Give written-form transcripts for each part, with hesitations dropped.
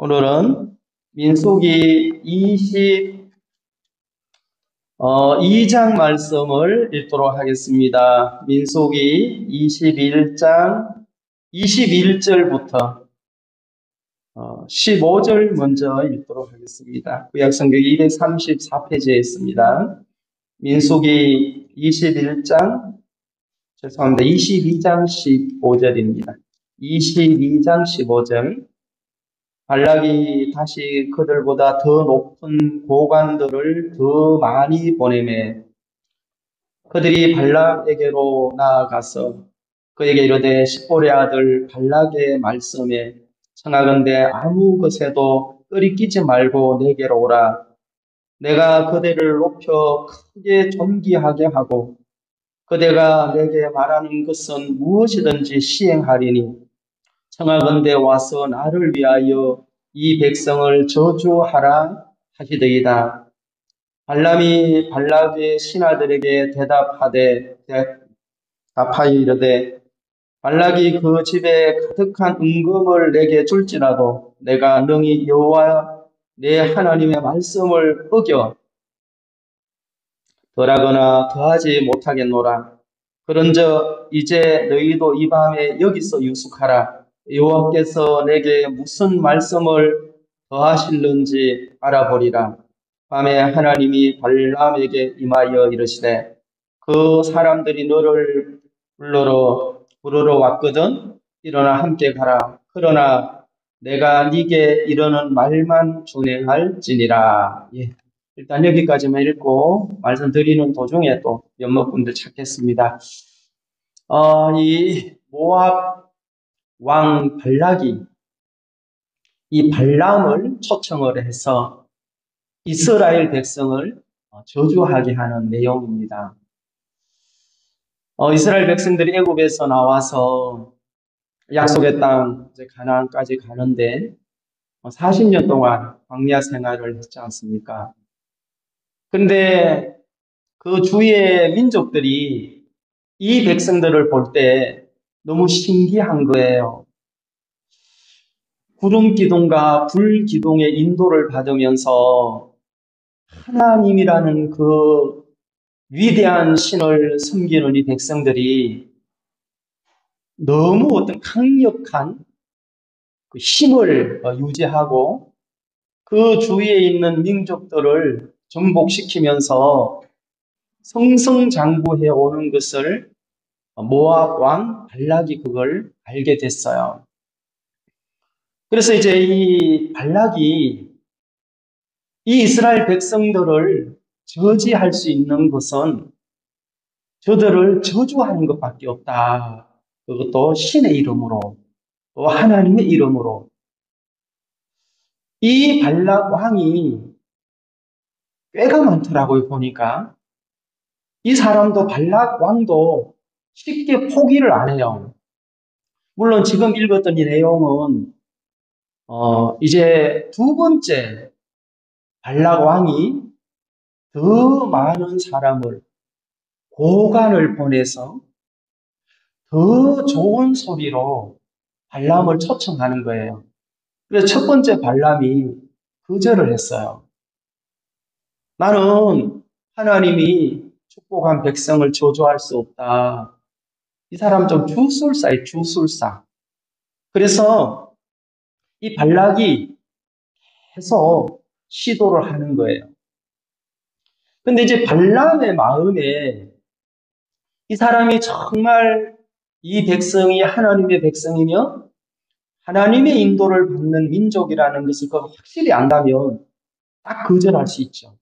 오늘은 민수기 22장 말씀을 읽도록 하겠습니다. 민수기 21장 21절부터 15절 먼저 읽도록 하겠습니다. 구약성경 234페이지에 있습니다. 민수기 22장 22장 15절입니다. 22장 15절. 발락이 다시 그들보다 더 높은 고관들을 더 많이 보내매 그들이 발락에게로 나아가서 그에게 이르되 십볼의 아들 발락의 말씀에 청하건대 아무 것에도 끄리끼지 말고 내게로 오라. 내가 그대를 높여 크게 존귀하게 하고 그대가 내게 말하는 것은 무엇이든지 시행하리니 청하건대 와서 나를 위하여 이 백성을 저주하라 하시더이다. 발람이 발락의 신하들에게 답하여 이르되 발락이 그 집에 가득한 은금을 내게 줄지라도 내가 능히 여호와 내 하나님의 말씀을 어겨 덜하거나 더하지 못하겠노라. 그런즉 이제 너희도 이 밤에 여기서 유숙하라. 여호와께서 내게 무슨 말씀을 더하실는지 알아보리라. 밤에 하나님이 발람에게 임하여 이르시되 그 사람들이 너를 부르러 왔거든. 일어나 함께 가라. 그러나 내가 네게 이르는 말만 준행할지니라. 일단 여기까지만 읽고 말씀드리는 도중에 또 몇몇 분들 찾겠습니다. 이 모압 왕 발락이 이 발람을 초청을 해서 이스라엘 백성을 저주하게 하는 내용입니다. 이스라엘 백성들이 애굽에서 나와서 약속의 땅 가나안까지 가는데 40년 동안 광야 생활을 했지 않습니까? 그런데 그 주위의 민족들이 이 백성들을 볼 때 너무 신기한 거예요. 구름 기둥과 불 기둥의 인도를 받으면서 하나님이라는 그 위대한 신을 섬기는 이 백성들이 너무 어떤 강력한 그 힘을 유지하고 그 주위에 있는 민족들을 정복시키면서 성성장구해 오는 것을 모압 왕 발락이 그걸 알게 됐어요. 그래서 이제 이 발락이 이 이스라엘 백성들을 저지할 수 있는 것은 저들을 저주하는 것밖에 없다. 그것도 신의 이름으로, 또 하나님의 이름으로. 이 발락 왕이 꽤가 많더라고요, 보니까. 이 사람도 발락 왕도 쉽게 포기를 안 해요. 물론 지금 읽었던 이 내용은 이제 두 번째 발락 왕이 더 많은 사람을 고관을 보내서 더 좋은 소리로 발람을 초청하는 거예요. 그래서 첫 번째 발람이 거절을 했어요. 나는 하나님이 축복한 백성을 저주할 수 없다. 이 사람 좀 주술사예요, 주술사. 그래서 이 발락이 계속 시도를 하는 거예요. 근데 이제 발람의 마음에 이 사람이 정말 이 백성이 하나님의 백성이며 하나님의 인도를 받는 민족이라는 것을 확실히 안다면 딱 거절할 수 있죠.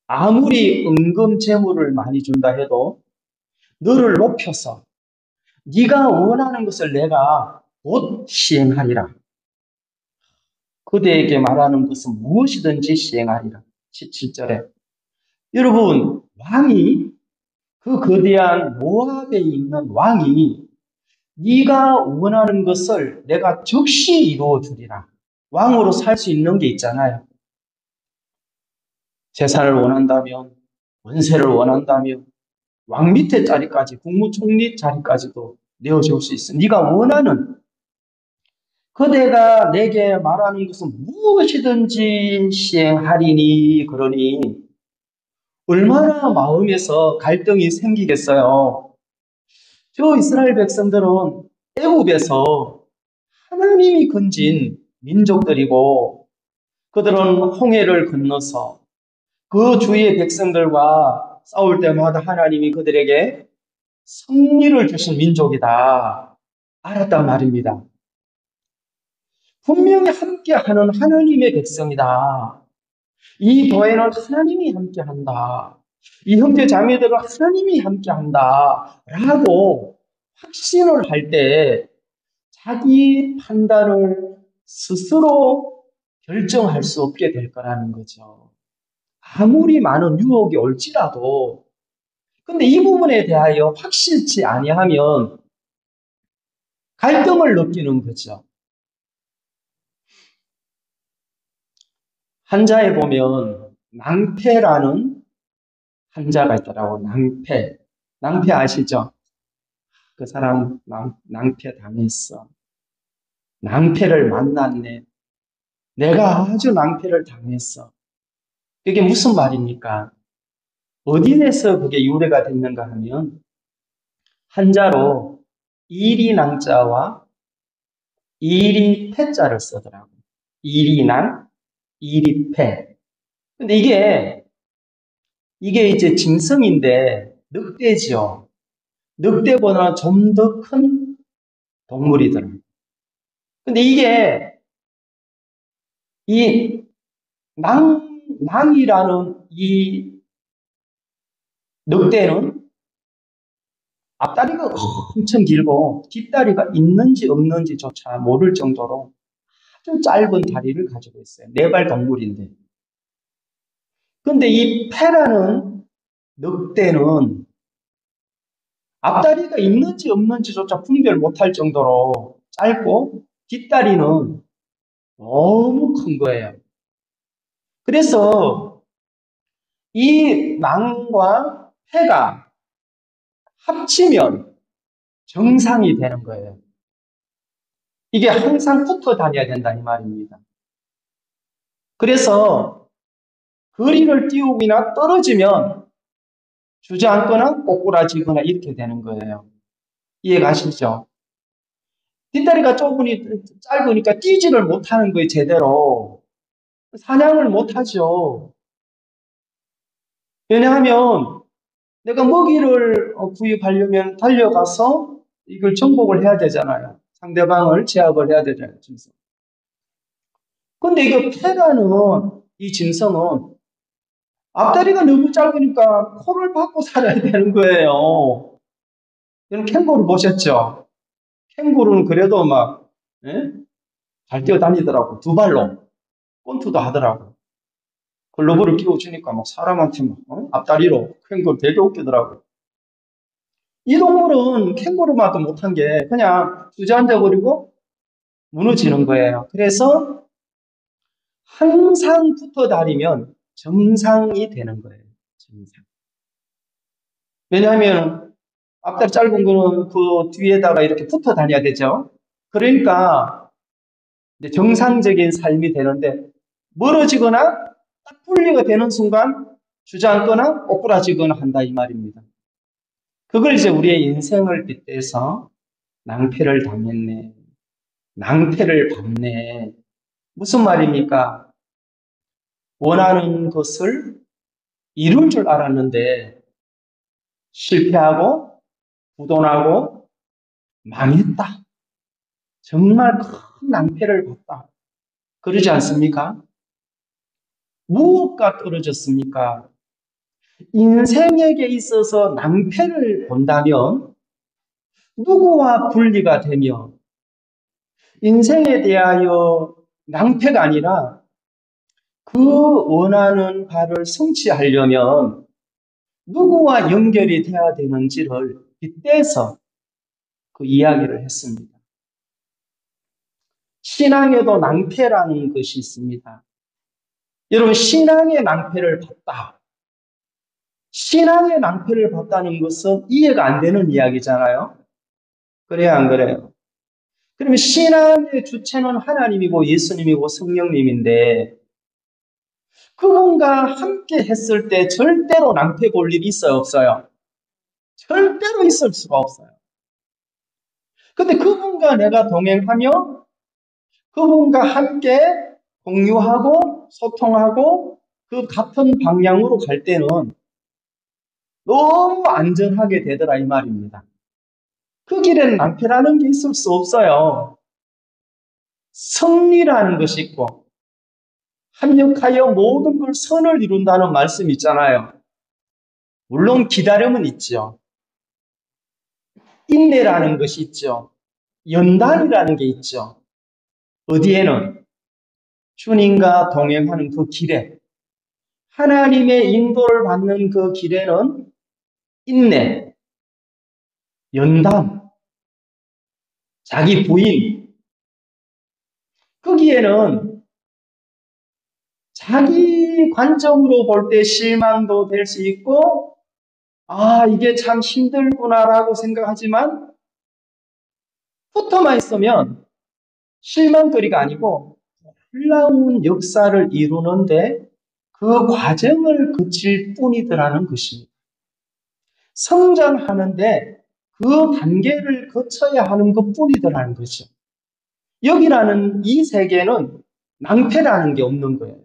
아무리 은금 재물을 많이 준다 해도 너를 높여서 네가 원하는 것을 내가 곧 시행하리라. 그대에게 말하는 것은 무엇이든지 시행하리라. 17절에. 여러분, 왕이 그 거대한 모압에 있는 왕이 네가 원하는 것을 내가 즉시 이루어 주리라. 왕으로 살 수 있는 게 있잖아요. 재산을 원한다면, 원세를 원한다면, 왕 밑에 자리까지, 국무총리 자리까지도 내어줄 수 있어. 네가 원하는 그대가 내게 말하는 것은 무엇이든지 시행하리니 그러니 얼마나 마음에서 갈등이 생기겠어요. 저 이스라엘 백성들은 애굽에서 하나님이 건진 민족들이고 그들은 홍해를 건너서 그 주위의 백성들과 싸울 때마다 하나님이 그들에게 승리를 주신 민족이다. 알았단 말입니다. 분명히 함께하는 하나님의 백성이다. 이 교회는 하나님이 함께한다. 이 형제 자매들은 하나님이 함께한다. 라고 확신을 할 때 자기 판단을 스스로 결정할 수 없게 될 거라는 거죠. 아무리 많은 유혹이 올지라도 근데 이 부분에 대하여 확실치 아니하면 갈등을 느끼는 거죠. 한자에 보면 낭패라는 한자가 있더라고. 낭패. 낭패 아시죠? 그 사람 낭패 당했어. 낭패를 만났네. 내가 아주 낭패를 당했어. 그게 무슨 말입니까? 어디에서 그게 유래가 됐는가 하면 한자로 이리낭자와 이리패자를 쓰더라고. 이리낭, 이리패. 근데 이게 이제 짐승인데 늑대지요. 늑대보다 좀 더 큰 동물이더라. 근데 이 낭이라는 이 늑대는 앞다리가 엄청 길고 뒷다리가 있는지 없는지조차 모를 정도로 아주 짧은 다리를 가지고 있어요. 네 발 동물인데. 근데 이 패라는 늑대는 앞다리가 있는지 없는지조차 분별 못할 정도로 짧고 뒷다리는 너무 큰 거예요. 그래서 이 낭과 패가 합치면 정상이 되는 거예요. 이게 항상 붙어 다녀야 된다 이 말입니다. 그래서 거리를 띄우거나 떨어지면 주저앉거나 꼬꾸라지거나 이렇게 되는 거예요. 이해가시죠? 뒷다리가 짧으니까 뛰지를 못하는 거예요, 제대로. 사냥을 못하죠. 왜냐하면 내가 먹이를 구입하려면 달려가서 이걸 정복을 해야 되잖아요. 상대방을 제압을 해야 되잖아요, 짐승. 근데 이거 패라는 이 짐승은 앞다리가 너무 짧으니까 코를 박고 살아야 되는 거예요. 여러분 캥거루 보셨죠? 캥거루는 그래도 막, 예? 잘 뛰어다니더라고. 두 발로. 권투도 하더라고. 글러브를 끼워주니까 막 사람한테 막, 앞다리로 캥거루 되게 웃기더라고. 이 동물은 캥거루만도 못한 게 그냥 주저앉아버리고 무너지는 거예요. 그래서 항상 붙어 다니면 정상이 되는 거예요. 정상. 왜냐하면 앞다리 짧은 거는 그 뒤에다가 이렇게 붙어 다녀야 되죠. 그러니까 이제 정상적인 삶이 되는데 멀어지거나 딱 분리가 되는 순간 주저앉거나 꼬꾸라지거나 한다 이 말입니다. 그걸 이제 우리의 인생을 빗대서 낭패를 당했네. 낭패를 받네. 무슨 말입니까? 원하는 것을 이룰 줄 알았는데 실패하고 부도나고 망했다. 정말 큰 낭패를 봤다. 그러지 않습니까? 무엇과 떨어졌습니까? 인생에게 있어서 낭패를 본다면 누구와 분리가 되며 인생에 대하여 낭패가 아니라 그 원하는 바를 성취하려면 누구와 연결이 돼야 되는지를 빗대서 그 이야기를 했습니다. 신앙에도 낭패라는 것이 있습니다. 여러분 신앙의 낭패를 봤다. 신앙의 낭패를 봤다는 것은 이해가 안 되는 이야기잖아요. 그래요, 안 그래요? 그러면 신앙의 주체는 하나님이고 예수님이고 성령님인데 그분과 함께 했을 때 절대로 낭패 볼 일이 있어요, 없어요? 절대로 있을 수가 없어요. 근데 그분과 내가 동행하며 그분과 함께 공유하고 소통하고 그 같은 방향으로 갈 때는 너무 안전하게 되더라 이 말입니다. 그 길에는 낭패라는 게 있을 수 없어요. 승리라는 것이 있고 합력하여 모든 걸 선을 이룬다는 말씀 있잖아요. 물론 기다림은 있죠. 인내라는 것이 있죠. 연단이라는 게 있죠. 어디에는? 주님과 동행하는 그 길에 하나님의 인도를 받는 그 길에는 인내, 연단, 자기 부인, 거기에는 자기 관점으로 볼 때 실망도 될 수 있고 이게 참 힘들구나라고 생각하지만 붙어만 있으면 실망거리가 아니고 놀라운 역사를 이루는데 그 과정을 거칠 뿐이더라는 것입니다. 성장하는데 그 단계를 거쳐야 하는 것 뿐이더라는 거죠. 여기라는 이 세계는 낭패라는 게 없는 거예요.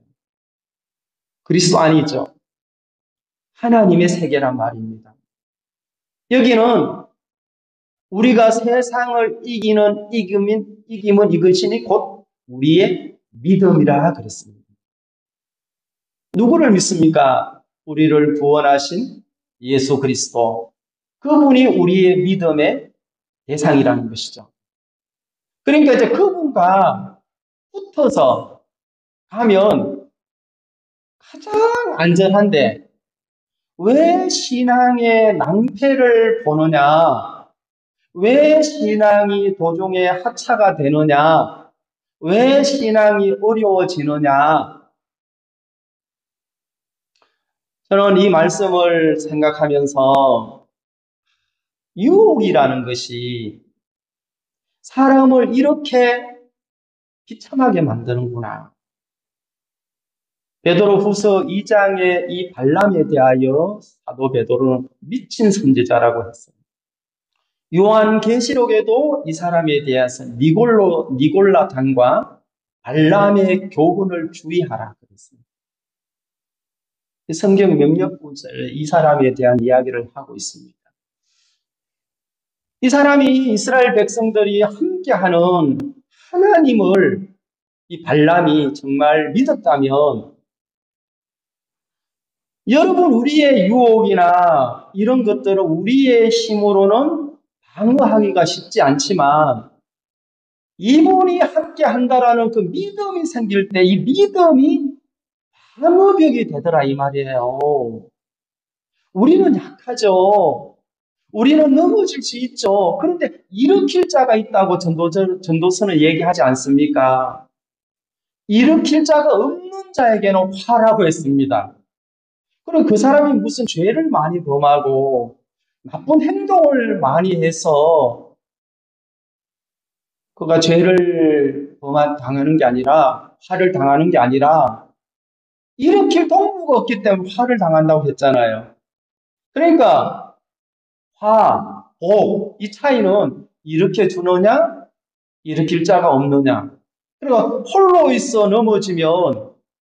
그리스도 아니죠. 하나님의 세계란 말입니다. 여기는 우리가 세상을 이김은 이것이니 곧 우리의 믿음이라 그랬습니다. 누구를 믿습니까? 우리를 구원하신 예수 그리스도. 그분이 우리의 믿음의 대상이라는 것이죠. 그러니까 이제 그분과 붙어서 가면 가장 안전한데 왜 신앙의 낭패를 보느냐? 왜 신앙이 도중에 하차가 되느냐? 왜 신앙이 어려워지느냐? 저는 이 말씀을 생각하면서 유혹이라는 것이 사람을 이렇게 비참하게 만드는구나. 베드로후서 2장의 이 발람에 대하여 사도 베드로는 미친 선지자라고 했어요. 요한계시록에도 이 사람에 대해서 니골라당과 발람의 교훈을 주의하라 그랬습니다. 성경 몇몇 구절에 이 사람에 대한 이야기를 하고 있습니다. 이 사람이 이스라엘 백성들이 함께하는 하나님을 이 발람이 정말 믿었다면 여러분 우리의 유혹이나 이런 것들은 우리의 힘으로는 방어하기가 쉽지 않지만 이분이 함께 한다라는 그 믿음이 생길 때 이 믿음이 방어벽이 되더라 이 말이에요. 우리는 약하죠. 우리는 넘어질 수 있죠. 그런데 일으킬 자가 있다고 전도서는 얘기하지 않습니까? 일으킬 자가 없는 자에게는 화라고 했습니다. 그럼 그 사람이 무슨 죄를 많이 범하고 나쁜 행동을 많이 해서 그가 죄를 당하는 게 아니라 화를 당하는 게 아니라 일으킬 동무가 없기 때문에 화를 당한다고 했잖아요. 그러니까 화, 복, 이 차이는 일으켜 주느냐 일으킬 자가 없느냐. 그러니까 홀로 있어 넘어지면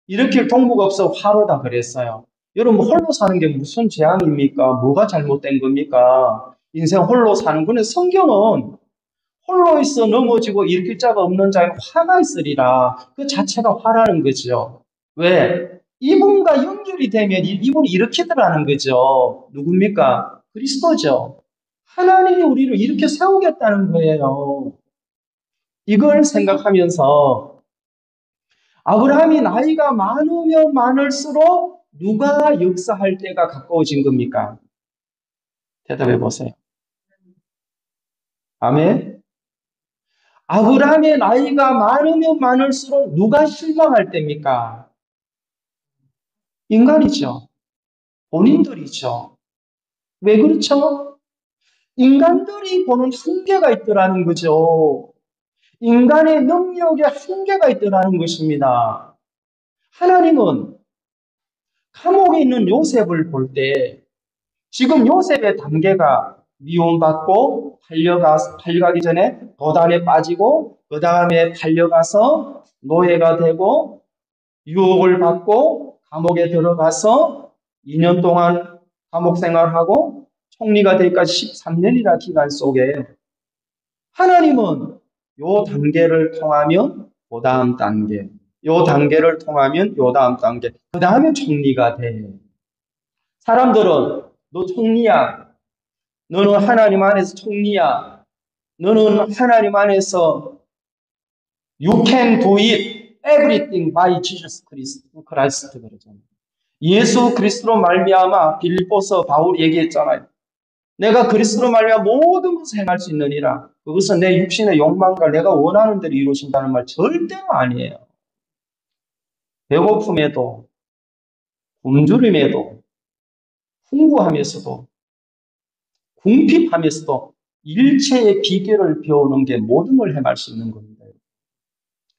일으킬 동무가 없어 화로다 그랬어요. 여러분 홀로 사는 게 무슨 재앙입니까? 뭐가 잘못된 겁니까? 인생 홀로 사는 거는 성경은 홀로 있어 넘어지고 일으킬 자가 없는 자에게 화가 있으리라. 그 자체가 화라는 거죠. 왜? 이분과 연결이 되면 이분이 일으키더라는 거죠. 누굽니까? 그리스도죠. 하나님이 우리를 이렇게 세우겠다는 거예요. 이걸 생각하면서 아브라함이 나이가 많으면 많을수록 누가 역사할 때가 가까워진 겁니까? 대답해 보세요. 아멘. 아브라함의 나이가 많으면 많을수록 누가 실망할 때입니까? 인간이죠. 본인들이죠. 왜 그렇죠? 인간들이 보는 한계가 있더라는 거죠. 인간의 능력에 한계가 있더라는 것입니다. 하나님은 감옥에 있는 요셉을 볼 때 지금 요셉의 단계가 미움받고 팔려가기 전에 도단에 빠지고 그 다음에 팔려가서 노예가 되고 유혹을 받고 감옥에 들어가서 2년 동안 감옥 생활하고 총리가 되기까지 13년이라 기간 속에 하나님은 요 단계를 통하면 그 다음 단계, 요 단계를 통하면 요 다음 단계, 그 다음에 총리가 돼. 사람들은 너 총리야. 너는 하나님 안에서 총리야. 너는 하나님 안에서 You can do it everything by Jesus Christ. 크라이스트 그러잖아요. 예수 그리스도로 말미암아 빌립보서 바울이 얘기했잖아요. 내가 그리스도로 말미암아 모든 것을 행할 수 있느니라. 그것은 내 육신의 욕망과 내가 원하는 대로 이루어진다는 말 절대로 아니에요. 배고픔에도 굶주림에도 풍부함에서도 궁핍함에서도 일체의 비결을 배우는 게 모든 걸 행할 수 있는 겁니다.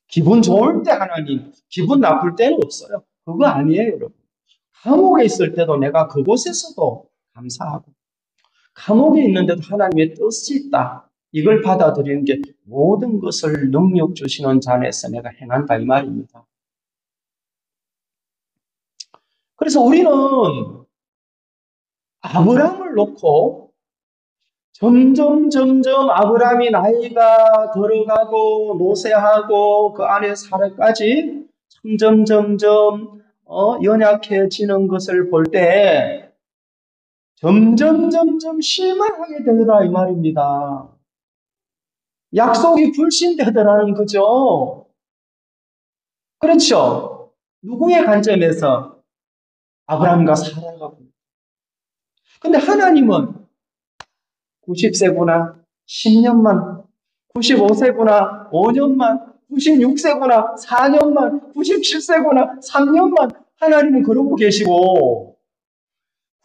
기분 좋을 때 하나님, 기분 나쁠 때는 없어요. 그거 아니에요, 여러분. 감옥에 있을 때도 내가 그곳에서도 감사하고 감옥에 있는데도 하나님의 뜻이 있다. 이걸 받아들이는 게 모든 것을 능력 주시는 잔에서 내가 행한다 이 말입니다. 그래서 우리는 아브라함을 놓고 점점 아브라함이 나이가 들어가고 노쇠하고 그 안에 살아까지 점점 연약해지는 것을 볼 때 점점 실망하게 되더라 이 말입니다. 약속이 불신되더라는 거죠. 그렇죠. 누구의 관점에서 아브라함과 사라가. 근데 하나님은 90세구나 10년만, 95세구나 5년만, 96세구나 4년만, 97세구나 3년만 하나님은 그러고 계시고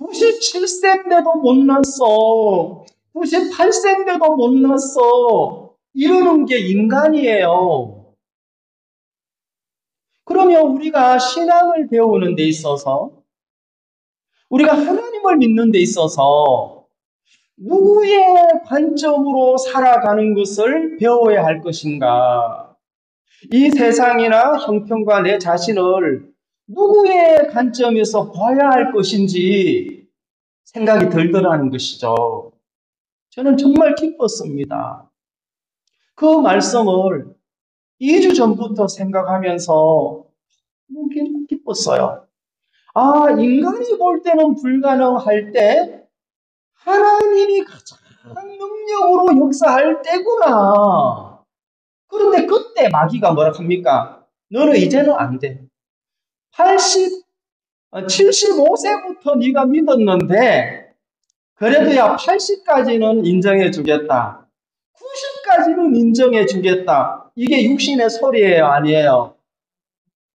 97세인데도 못 났어. 98세인데도 못 났어. 이러는 게 인간이에요. 그러면 우리가 신앙을 배우는 데 있어서 우리가 하나님을 믿는 데 있어서 누구의 관점으로 살아가는 것을 배워야 할 것인가? 이 세상이나 형편과 내 자신을 누구의 관점에서 봐야 할 것인지 생각이 들더라는 것이죠. 저는 정말 기뻤습니다. 그 말씀을 2주 전부터 생각하면서 너무 기뻤어요. 아, 인간이 볼 때는 불가능할 때 하나님이 가장 능력으로 역사할 때구나. 그런데 그때 마귀가 뭐라 합니까? 너는 이제는 안 돼. 75세부터 네가 믿었는데 그래도 야 80까지는 인정해 주겠다. 90까지는 인정해 주겠다. 이게 육신의 소리예요, 아니에요?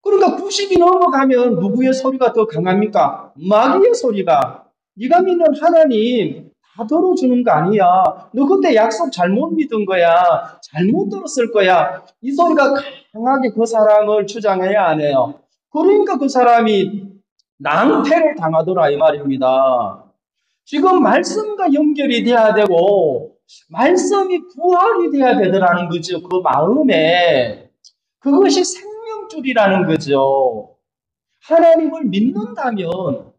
그러니까 90이 넘어가면 누구의 소리가 더 강합니까? 마귀의 소리가. 네가 믿는 하나님 다 들어주는 거 아니야. 너 그때 약속 잘못 믿은 거야. 잘못 들었을 거야. 이 소리가 강하게 그 사람을 주장해야 안 해요. 그러니까 그 사람이 낭패를 당하더라 이 말입니다. 지금 말씀과 연결이 돼야 되고 말씀이 부활이 돼야 되더라는 거죠. 그 마음에. 그것이 생명줄이라는 거죠. 하나님을 믿는다면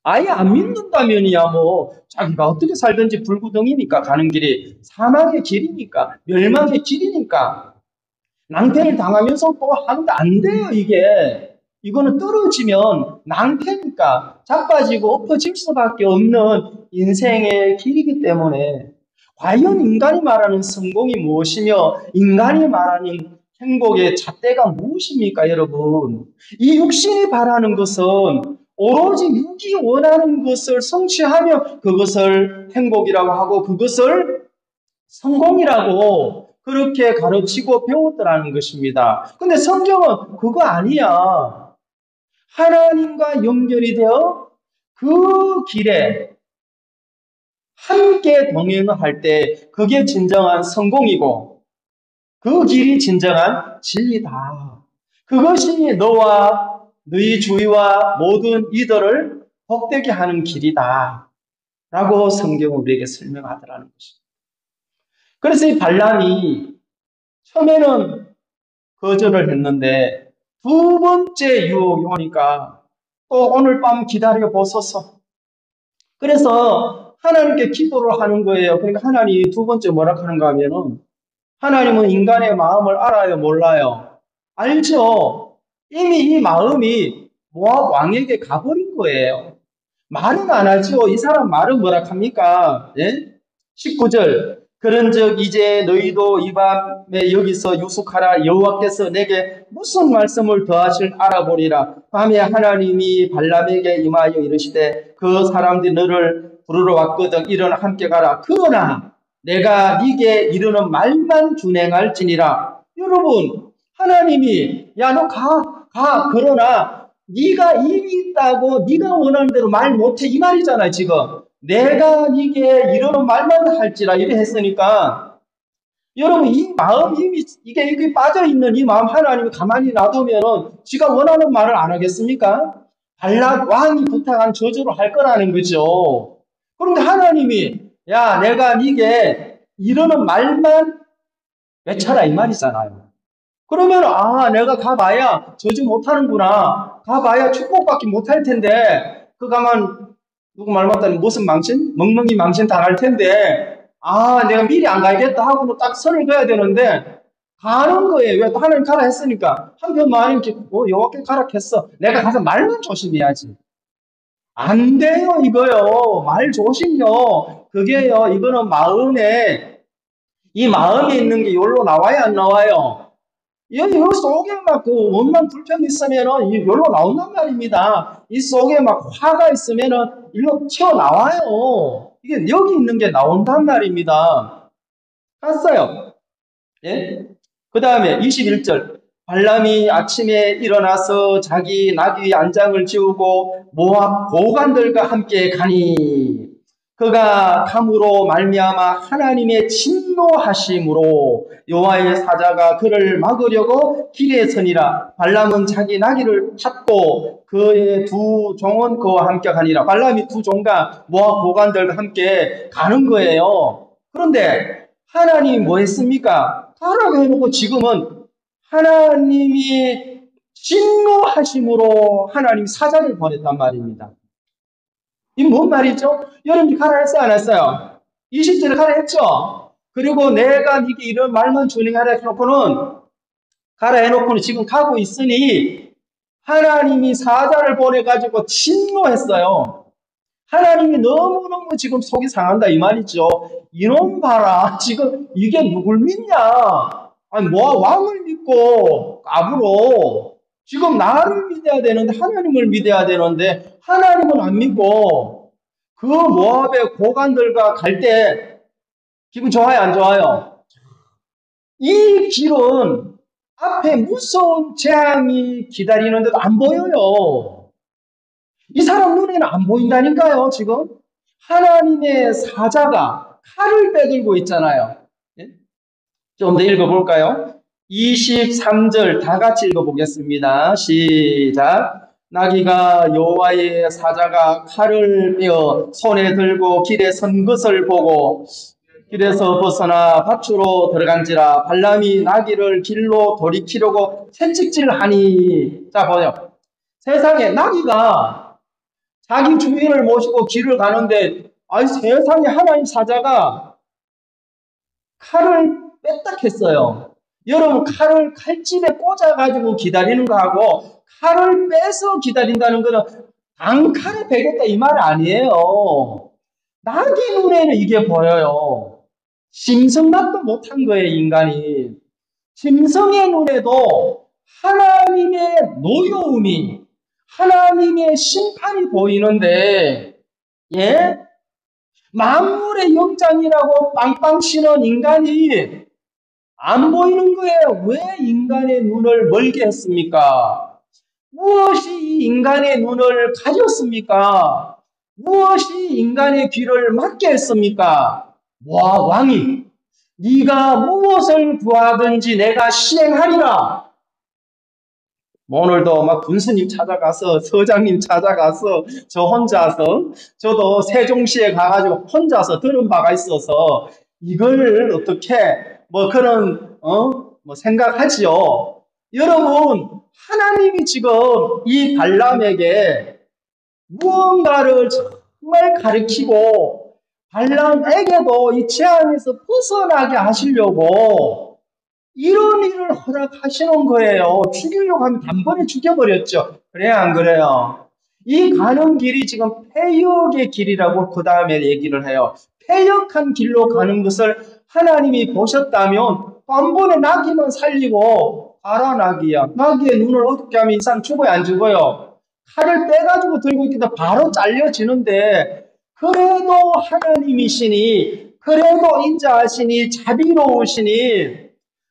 아예 안 믿는다면이야 뭐 자기가 어떻게 살든지 불구덩이니까 가는 길이 사망의 길이니까 멸망의 길이니까 낭패를 당하면서 또 하는데 안 돼요 이게. 이거는 떨어지면 낭패니까 자빠지고 엎어질 수밖에 없는 인생의 길이기 때문에 과연 인간이 말하는 성공이 무엇이며 인간이 말하는 행복의 잣대가 무엇입니까 여러분? 이 육신이 바라는 것은 오로지 육이 원하는 것을 성취하며 그것을 행복이라고 하고 그것을 성공이라고 그렇게 가르치고 배웠더라는 것입니다. 근데 성경은 그거 아니야. 하나님과 연결이 되어 그 길에 함께 동행을 할 때 그게 진정한 성공이고 그 길이 진정한 진리다. 그것이 너와 너희 주위와 모든 이들을 복되게 하는 길이다. 라고 성경은 우리에게 설명하더라는 것입니다. 그래서 이 발람이 처음에는 거절을 했는데 두 번째 유혹이 오니까 또 오늘 밤 기다려 보소서. 그래서 하나님께 기도를 하는 거예요. 그러니까 하나님이 두 번째 뭐라 하는가 하면은 하나님은 인간의 마음을 알아요, 몰라요? 알죠. 이미 이 마음이 모압 왕에게 가버린 거예요. 말은 안 하죠. 이 사람 말은 뭐라 합니까? 예? 19절. 그런즉 이제 너희도 이 밤에 여기서 유숙하라. 여호와께서 내게 무슨 말씀을 더하실 알아보리라. 밤에 하나님이 발람에게 임하여 이르시되 그 사람들이 너를 부르러 왔거든. 일어나 함께 가라. 그러나 내가 네게 이르는 말만 준행할지니라. 여러분, 하나님이 야 너 가. 그러나 네가 입이 있다고 네가 원하는 대로 말 못해 이 말이잖아요. 지금 내가 네게 이러는 말만 할지라 이래 했으니까 여러분 이 마음 이게 빠져있는 이 마음 하나님이 가만히 놔두면은 지가 원하는 말을 안 하겠습니까? 발락 왕이 부탁한 저주를 할 거라는 거죠. 그런데 하나님이 야 내가 네게 이러는 말만 외쳐라 이 말이잖아요. 그러면 내가 가봐야 저주 못하는구나. 가봐야 축복받기 못할 텐데 그 가만 누구 말 맞다니 무슨 망신? 멍멍이 망신 당할 텐데 내가 미리 안 가야겠다 하고 딱 선을 그어야 되는데 가는 거예요. 왜? 하나님 가라 했으니까. 한편 마음이 여호와께 가라 했어. 내가 가서 말만 조심해야지. 안 돼요 이거요. 말 조심요. 그게요. 이거는 이 마음에 있는 게 여기로 나와야 안 나와요? 이 속에 막 그 원망 불평이 있으면은 여기로 나온단 말입니다. 이 속에 막 화가 있으면은 일로 튀어나와요. 이게 여기 있는 게 나온단 말입니다. 봤어요? 예? 그 다음에 21절. 발람이 아침에 일어나서 자기 나귀 안장을 지우고 모압 고관들과 함께 가니 그가 감으로 말미암아 하나님의 진노하심으로 여호와의 사자가 그를 막으려고 길에 서니라. 발람은 자기 나귀를 탔고 그의 두 종은 그와 함께 가니라. 발람이 두 종과 모압 고관들과 함께 가는 거예요. 그런데 하나님이 뭐 했습니까? 가라고 해놓고 지금은 하나님이 진노하심으로 하나님 사자를 보냈단 말입니다. 이 뭔 말이죠? 여러분이 가라 했어요, 안 했어요? 20절에 가라 했죠? 그리고 내가 네게 이런 말만 준행하라 해놓고는 가라 해놓고는 지금 가고 있으니 하나님이 사자를 보내가지고 진노했어요. 하나님이 너무너무 지금 속이 상한다 이 말이죠. 이놈 봐라. 지금 이게 누굴 믿냐? 아니 뭐 왕을 믿고 까불어. 지금 나를 믿어야 되는데 하나님을 믿어야 되는데 하나님은 안 믿고 그 모압의 고관들과 갈 때 기분 좋아요 안 좋아요? 이 길은 앞에 무서운 재앙이 기다리는데도 안 보여요. 이 사람 눈에는 안 보인다니까요. 지금 하나님의 사자가 칼을 빼들고 있잖아요. 좀 더 읽어볼까요? 23절 다 같이 읽어보겠습니다. 시작. 나귀가 여호와의 사자가 칼을 빼어 손에 들고 길에 선 것을 보고 길에서 벗어나 밭으로 들어간지라. 발람이 나귀를 길로 돌이키려고 채찍질하니. 자 보세요. 세상에 나귀가 자기 주인을 모시고 길을 가는데 세상에 하나님 사자가 칼을 뺐다 했어요. 여러분 칼을 칼집에 꽂아가지고 기다리는 거하고 칼을 빼서 기다린다는 거는 단칼에 베겠다 이 말 아니에요. 나귀 눈에는 이게 보여요. 심성납도 못한 거예요 인간이. 심성의 눈에도 하나님의 노여움이 하나님의 심판이 보이는데 만물의 영장이라고 빵빵 치는 인간이 안 보이는 거예요. 왜 인간의 눈을 멀게 했습니까? 무엇이 이 인간의 눈을 가렸습니까? 무엇이 인간의 귀를 막게 했습니까? 왕이 네가 무엇을 구하든지 내가 시행하리라. 오늘도 막 군수님 찾아가서 서장님 찾아가서 저 혼자서 저도 세종시에 가가지고 혼자서 들은 바가 있어서 이걸 어떻게 뭐 그런 뭐 생각하지요. 여러분 하나님이 지금 이 발람에게 무언가를 정말 가르치고 발람에게도 이 재앙에서 벗어나게 하시려고 이런 일을 허락하시는 거예요. 죽이려고 하면 단번에 죽여버렸죠. 그래요, 안 그래요? 이 가는 길이 지금 폐역의 길이라고 그 다음에 얘기를 해요. 폐역한 길로 가는 것을 하나님이 보셨다면 한 번에 나귀만 살리고 알아 나귀야. 나귀의 눈을 어둡게 하면 인상 죽어요, 안 죽어요? 칼을 빼가지고 들고 있기도 바로 잘려지는데 그래도 하나님이시니 그래도 인자하시니 자비로우시니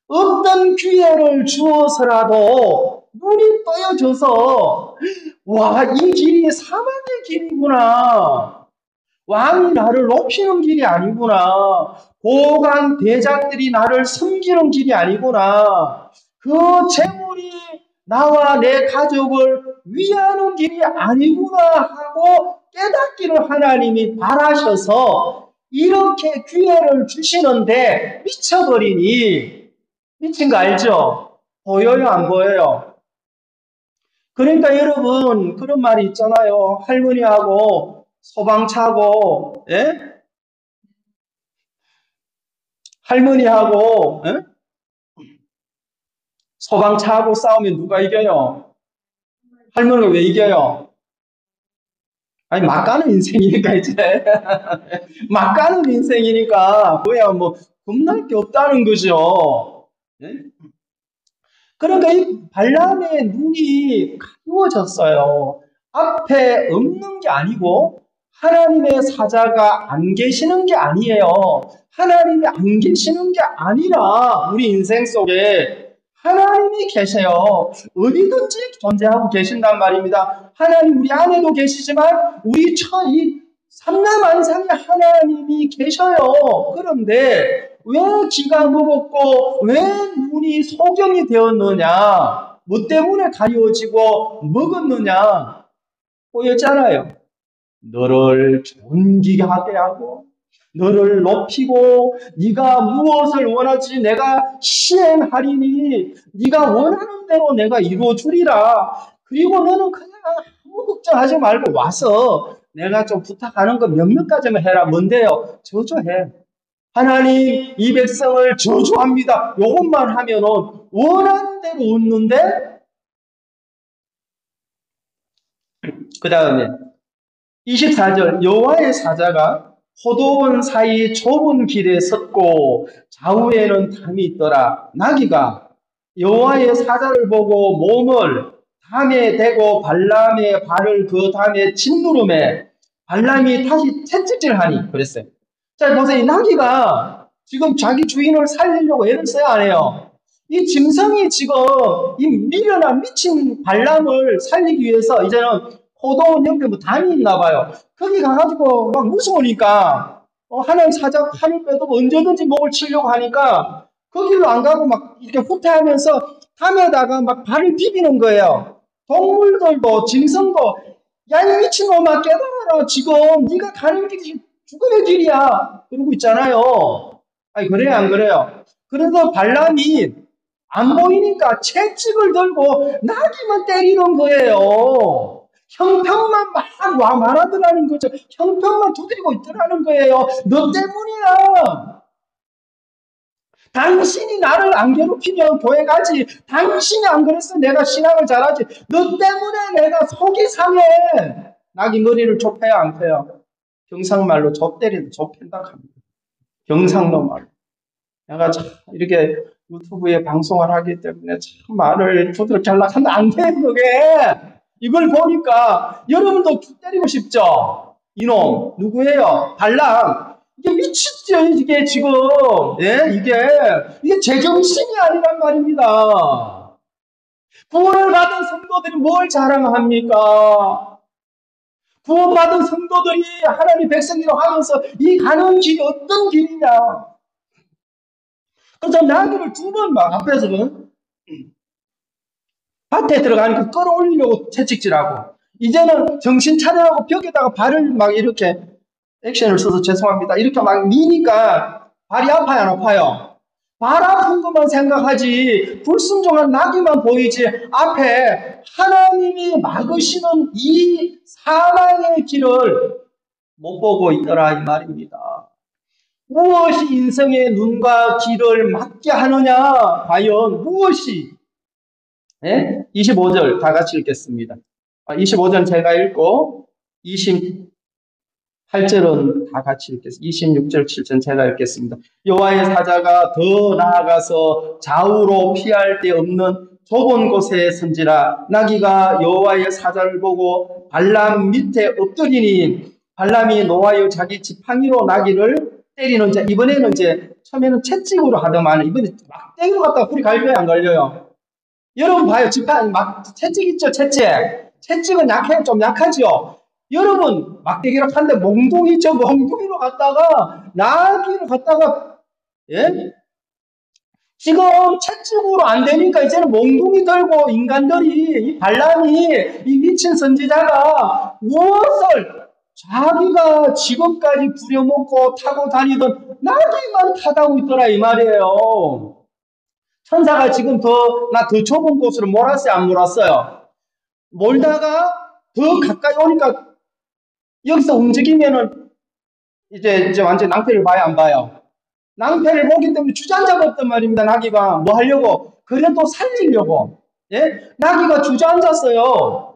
어떤 기회를 주어서라도 눈이 떠여져서 와, 이 길이 사막의 길이구나. 왕이 나를 높이는 길이 아니구나. 고관 대장들이 나를 섬기는 길이 아니구나. 그 재물이 나와 내 가족을 위하는 길이 아니구나 하고 깨닫기를 하나님이 바라셔서 이렇게 기회를 주시는데 미쳐버리니 미친 거 알죠? 보여요, 안 보여요? 그러니까 여러분 그런 말이 있잖아요. 할머니하고 소방차고 할머니하고 소방차하고 싸우면 누가 이겨요? 할머니가 왜 이겨요? 아니 막 가는 인생이니까 이제 막 가는 인생이니까 뭐야 뭐 겁날 게 없다는 거죠. 그러니까 이 발람의 눈이 가리워졌어요. 앞에 없는 게 아니고 하나님의 사자가 안 계시는 게 아니에요. 하나님이 안 계시는 게 아니라 우리 인생 속에 하나님이 계세요. 어디든지 존재하고 계신단 말입니다. 하나님 우리 안에도 계시지만 우리 이 삼라만상에 하나님이 계셔요. 그런데 왜 귀가 먹었고 왜 눈이 소경이 되었느냐? 뭐 때문에 가려지고 먹었느냐? 보였잖아요. 너를 존귀하게 하고 너를 높이고 네가 무엇을 원하지 내가 시행하리니 네가 원하는 대로 내가 이루어주리라. 그리고 너는 그냥 아무 걱정하지 말고 와서 내가 좀 부탁하는 거 몇몇 가지만 해라. 뭔데요? 저주해. 하나님 이 백성을 저주합니다. 요것만 하면은 원하는 대로 웃는데 그 다음에 24절 여호와의 사자가 포도원 사이 좁은 길에 섰고 좌우에는 담이 있더라. 나귀가 여호와의 사자를 보고 몸을 담에 대고 발람의 발을 그 담에 짓누름에 발람이 다시 채찍질하니 그랬어요. 자 보세요. 이 나귀가 지금 자기 주인을 살리려고 애를 써야 하네요. 이 짐승이 지금 이 미련한 미친 발람을 살리기 위해서 이제는 포도원 옆에 뭐 담이 있나 봐요. 거기 가가지고 막 무서우니까 하나님 사자 칼을 빼도 언제든지 목을 치려고 하니까 거기로 안 가고 막 이렇게 후퇴하면서 담에다가 막 발을 비비는 거예요. 동물들도 짐승도 야 이 미친놈아 깨달아라. 지금 네가 가는 길이 죽음의 길이야. 그러고 있잖아요. 아니 그래요 안 그래요? 그래서 발람이 안 보이니까 채찍을 들고 나귀만 때리는 거예요. 형평만 막 말하더라는 거죠. 형평만 두드리고 있더라는 거예요. 너 때문이야. 당신이 나를 안 괴롭히면 교회 가지. 당신이 안 그랬어 내가 신앙을 잘하지. 너 때문에 내가 속이 상해. 나귀 머리를 좁혀요 안 펴요? 경상말로 좁 때리도 좁힌다 합니다. 경상도 말로. 내가 참 이렇게 유튜브에 방송을 하기 때문에 참 말을 부드럽게 하려고 하는데 안 돼, 그게. 이걸 보니까 여러분도 때리고 싶죠? 이놈, 누구예요? 발람. 이게 미쳤죠, 이게 지금. 예? 이게 제정신이 아니란 말입니다. 구원을 받은 성도들이 뭘 자랑합니까? 구원받은 성도들이 하나님 백성이라고 하면서 이 가는 길이 어떤 길이냐? 그래서 나귀를 두 번 막 앞에서는 밭에 들어가니까 끌어올리려고 채찍질하고, 이제는 정신 차려하고 벽에다가 발을 막 이렇게 액션을 써서 죄송합니다. 이렇게 막 미니까 발이 아파요, 안 아파요? 발 아픈 것만 생각하지 불순종한 나귀만 보이지 앞에 하나님이 막으시는 이 사망의 길을 못 보고 있더라 이 말입니다. 무엇이 인생의 눈과 길을 막게 하느냐? 과연 무엇이? 예? 25절 다 같이 읽겠습니다. 25절 제가 읽고 28절은 다 같이 읽겠습니다. 26절, 7절 제가 읽겠습니다. 여호와의 사자가 더 나아가서 좌우로 피할 데 없는 좁은 곳에 선지라. 나귀가 여호와의 사자를 보고 발람 밑에 엎드리니 발람이 노하여 자기 지팡이로 나귀를 때리는 자. 이번에는 이제 처음에는 채찍으로 하더만 이번에 막대기로 갖다가 불이 갈려요, 안 걸려요? 여러분 봐요. 지팡이 막 채찍 있죠, 채찍. 채찍은 약해요, 좀 약하죠. 여러분 막대기로 하는데 몽둥이죠, 몽둥이로 갔다가 나귀로 갔다가 예? 지금 채찍으로 안 되니까 이제는 몽둥이 들고 인간들이 이 발람이 이 미친 선지자가 무엇을 자기가 지금까지 부려먹고 타고 다니던 나귀만 타다고 있더라 이 말이에요. 천사가 지금 나 더 좁은 곳으로 몰았어요, 안 몰았어요? 몰다가 더 가까이 오니까 여기서 움직이면은 이제 완전 낭패를 봐요, 안 봐요? 낭패를 보기 때문에 주저앉아 버렸단 말입니다. 나귀가 뭐 하려고? 그래도 살리려고. 예? 나귀가 주저앉았어요.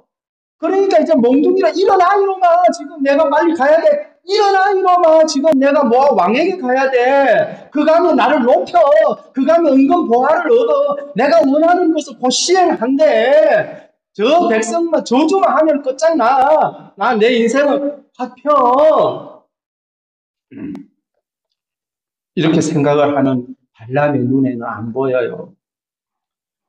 그러니까 이제 몽둥이라 일어나 이놈아, 지금 내가 빨리 가야 돼. 일어나 이놈아, 지금 내가 뭐 왕에게 가야 돼. 그 가면 나를 높여. 그 가면 은근 보화를 얻어. 내가 원하는 것을 곧 시행한대. 저 백성만 저주만 하면 끝장나. 나 내 인생은 화평. 이렇게 생각을 하는 발람의 눈에는 안 보여요.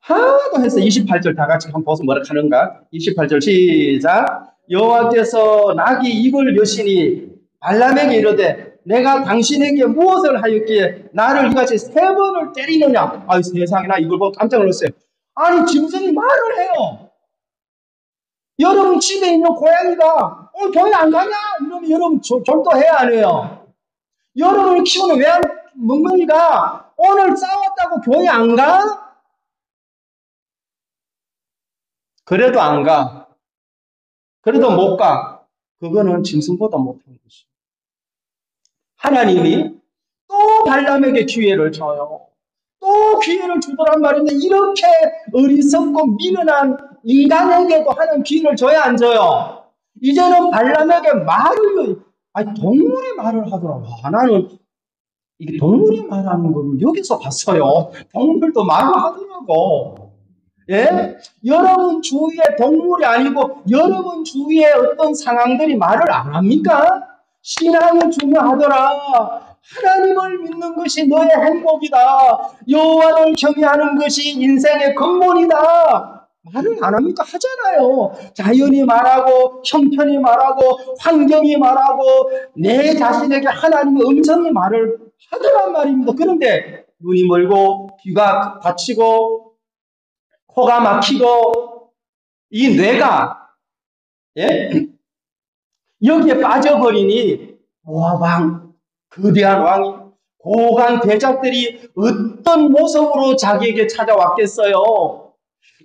하도 해서 28절 다 같이 한번 보서 뭐라 하는가? 28절 시작. 여호와께서 나귀 입을 여시니 발람에게 이르되 내가 당신에게 무엇을 하였기에 나를 이같이 세 번을 때리느냐? 아이 세상에, 나 이걸 보고 깜짝 놀랐어요. 아니 짐승이 말을 해요. 여러분 집에 있는 고양이가 교회 안 가냐? 이러면 여러분 졸도해야 안 해요? 여러분을 키우는 멍멍이가 오늘 싸웠다고 교회 안 가? 그래도 안 가. 그래도 못 가. 그거는 짐승보다 못한 것이에요. 하나님이 또 발람에게 기회를 줘요. 또 기회를 주더란 말인데 이렇게 어리석고 미련한 인간에게도 하는 기회를 줘야 안 줘요? 이제는 발람에게 동물이 말을 하더라. 와, 나는 이게 동물이 말하는 걸 여기서 봤어요. 동물도 말을 하더라고. 예? 여러분 주위에 동물이 아니고 여러분 주위에 어떤 상황들이 말을 안 합니까? 신앙은 중요하더라. 하나님을 믿는 것이 너의 행복이다. 여호와를 경외하는 것이 인생의 근본이다. 말을 안 합니까? 하잖아요. 자연이 말하고 형편이 말하고 환경이 말하고 내 자신에게 하나님의 음성이 말을 하더란 말입니다. 그런데 눈이 멀고 귀가 다치고 코가 막히고 이 뇌가 여기에 빠져버리니 모압왕, 거대한 왕이 고관 대작들이 어떤 모습으로 자기에게 찾아왔겠어요?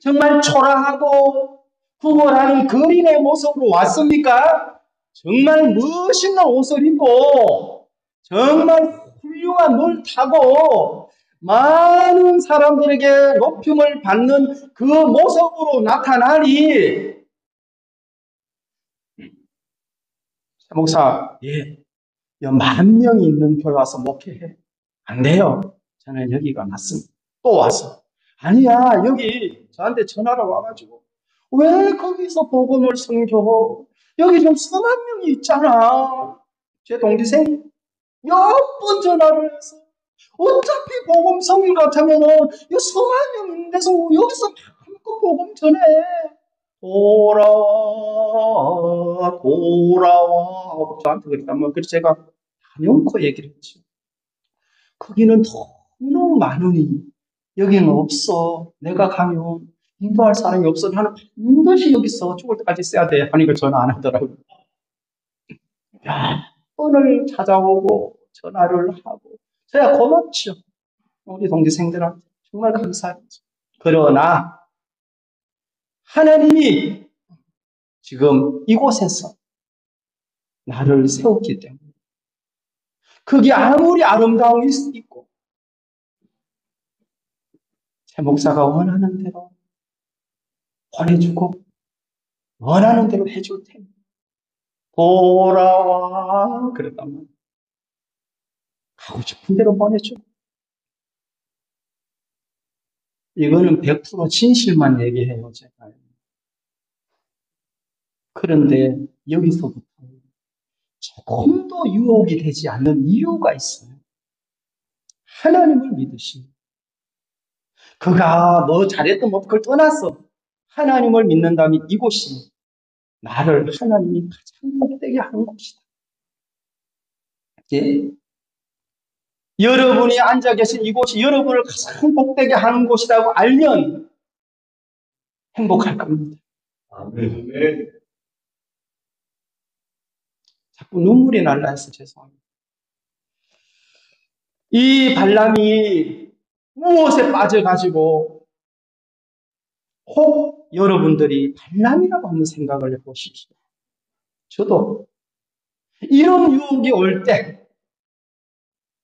정말 초라하고 구걸하는 거린의 모습으로 왔습니까? 정말 멋있는 옷을 입고 정말 훌륭한 뭘 타고 많은 사람들에게 높임을 받는 그 모습으로 나타나니 목사, 예, 10,000명이 있는 교회 와서 목회해. 안 돼요. 저는 여기가 맞습니다. 또 와서. 아니야, 여기 저한테 전화를 와가지고 왜 거기서 복음을 선교? 여기 좀 수만 명이 있잖아. 제 동기생이 몇 번 전화를 해서 어차피 복음 성인 같으면은 이 수만 명 있는 데서 여기서 마음껏 복음 전해. 돌아와, 돌아와. 저한테 그랬단 말이에요. 그래서 제가 단연코 얘기를 했죠. 거기는 너무 많으니 여기는 없어. 내가 가면 인도할 사람이 없어. 나는 반드시 여기서 죽을 때까지 있어야 돼. 하니까 전화 안 하더라고요. 야, 오늘 찾아오고 전화를 하고 저야 고맙죠. 우리 동기생들한테 정말 감사하죠. 그러나 하나님이 지금 이곳에서 나를 세웠기 때문에 그게 아무리 아름다움이 있고 제 목사가 원하는 대로 보내주고 원하는 대로 해줄 테니 돌아와 그랬단 말이에요. 가고 싶은 대로 보내주고 이거는 100% 진실만 얘기해요 제가. 그런데 여기서부터 조금도 유혹이 되지 않는 이유가 있어요. 하나님을 믿으시니 그가 뭐 잘했든 뭐 그걸 떠나서 하나님을 믿는다면 이곳이 나를 하나님이 가장 복되게 하는 곳이다. 예? 여러분이 앉아 계신 이곳이 여러분을 가장 복되게 하는 곳이라고 알면 행복할 겁니다. 아멘. 자꾸 눈물이 날라 해서 죄송합니다. 이 발람이 무엇에 빠져가지고 혹 여러분들이 발람이라고 한번 생각을 해보십시오. 저도 이런 유혹이 올 때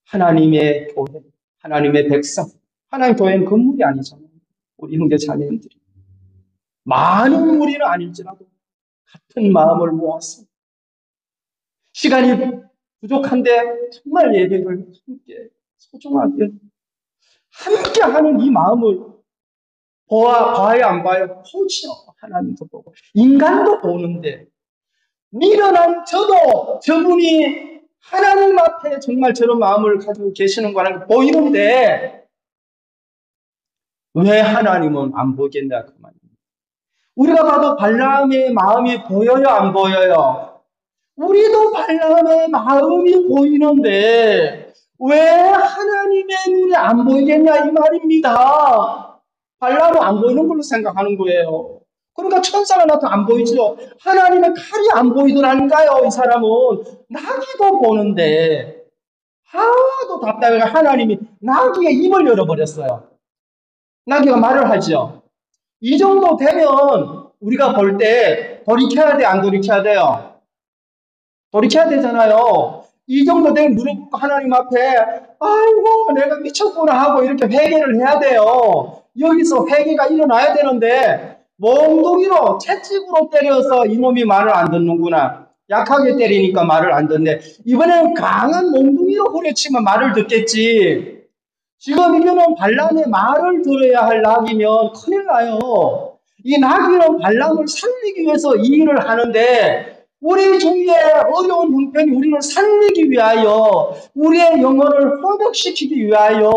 하나님의 교회, 하나님의 백성, 하나님 교회는 건물이 아니잖아요. 우리 형제 자매님들이 많은 무리는 아닐지라도 같은 마음을 모아서 시간이 부족한데 정말 예배를 함께 소중하게 함께 하는 이 마음을 봐야 안 봐요? 보죠. 하나님도 보고 인간도 보는데 미련한 저분이 하나님 앞에 정말 저런 마음을 가지고 계시는 거라는 게 보이는데 왜 하나님은 안 보겠냐 그 말입니다. 우리가 봐도 발람의 마음이 보여요 안 보여요? 우리도 발람의 마음이 보이는데 왜 하나님의 눈이 안 보이겠냐 이 말입니다. 발람은 안 보이는 걸로 생각하는 거예요. 그러니까 천사가 나도 안 보이죠. 하나님의 칼이 안 보이더라니까요. 이 사람은 나귀도 보는데 하도 답답해 하나님이 나귀의 입을 열어버렸어요. 나귀가 말을 하죠. 이 정도 되면 우리가 볼 때 돌이켜야 돼, 안 돌이켜야 돼요? 돌이켜야 되잖아요. 이 정도 되면 무릎 꿇고 하나님 앞에 아이고 내가 미쳤구나 하고 이렇게 회개를 해야 돼요. 여기서 회개가 일어나야 되는데 몽둥이로 채찍으로 때려서 이놈이 말을 안 듣는구나. 약하게 때리니까 말을 안 듣네. 이번에는 강한 몽둥이로 후려치면 말을 듣겠지. 지금 이거는 발람의 말을 들어야 할 낙이면 큰일 나요. 이 낙이는 발람을 살리기 위해서 이 일을 하는데 우리 중에 어려운 형편이 우리를 살리기 위하여 우리의 영혼을 회복시키기 위하여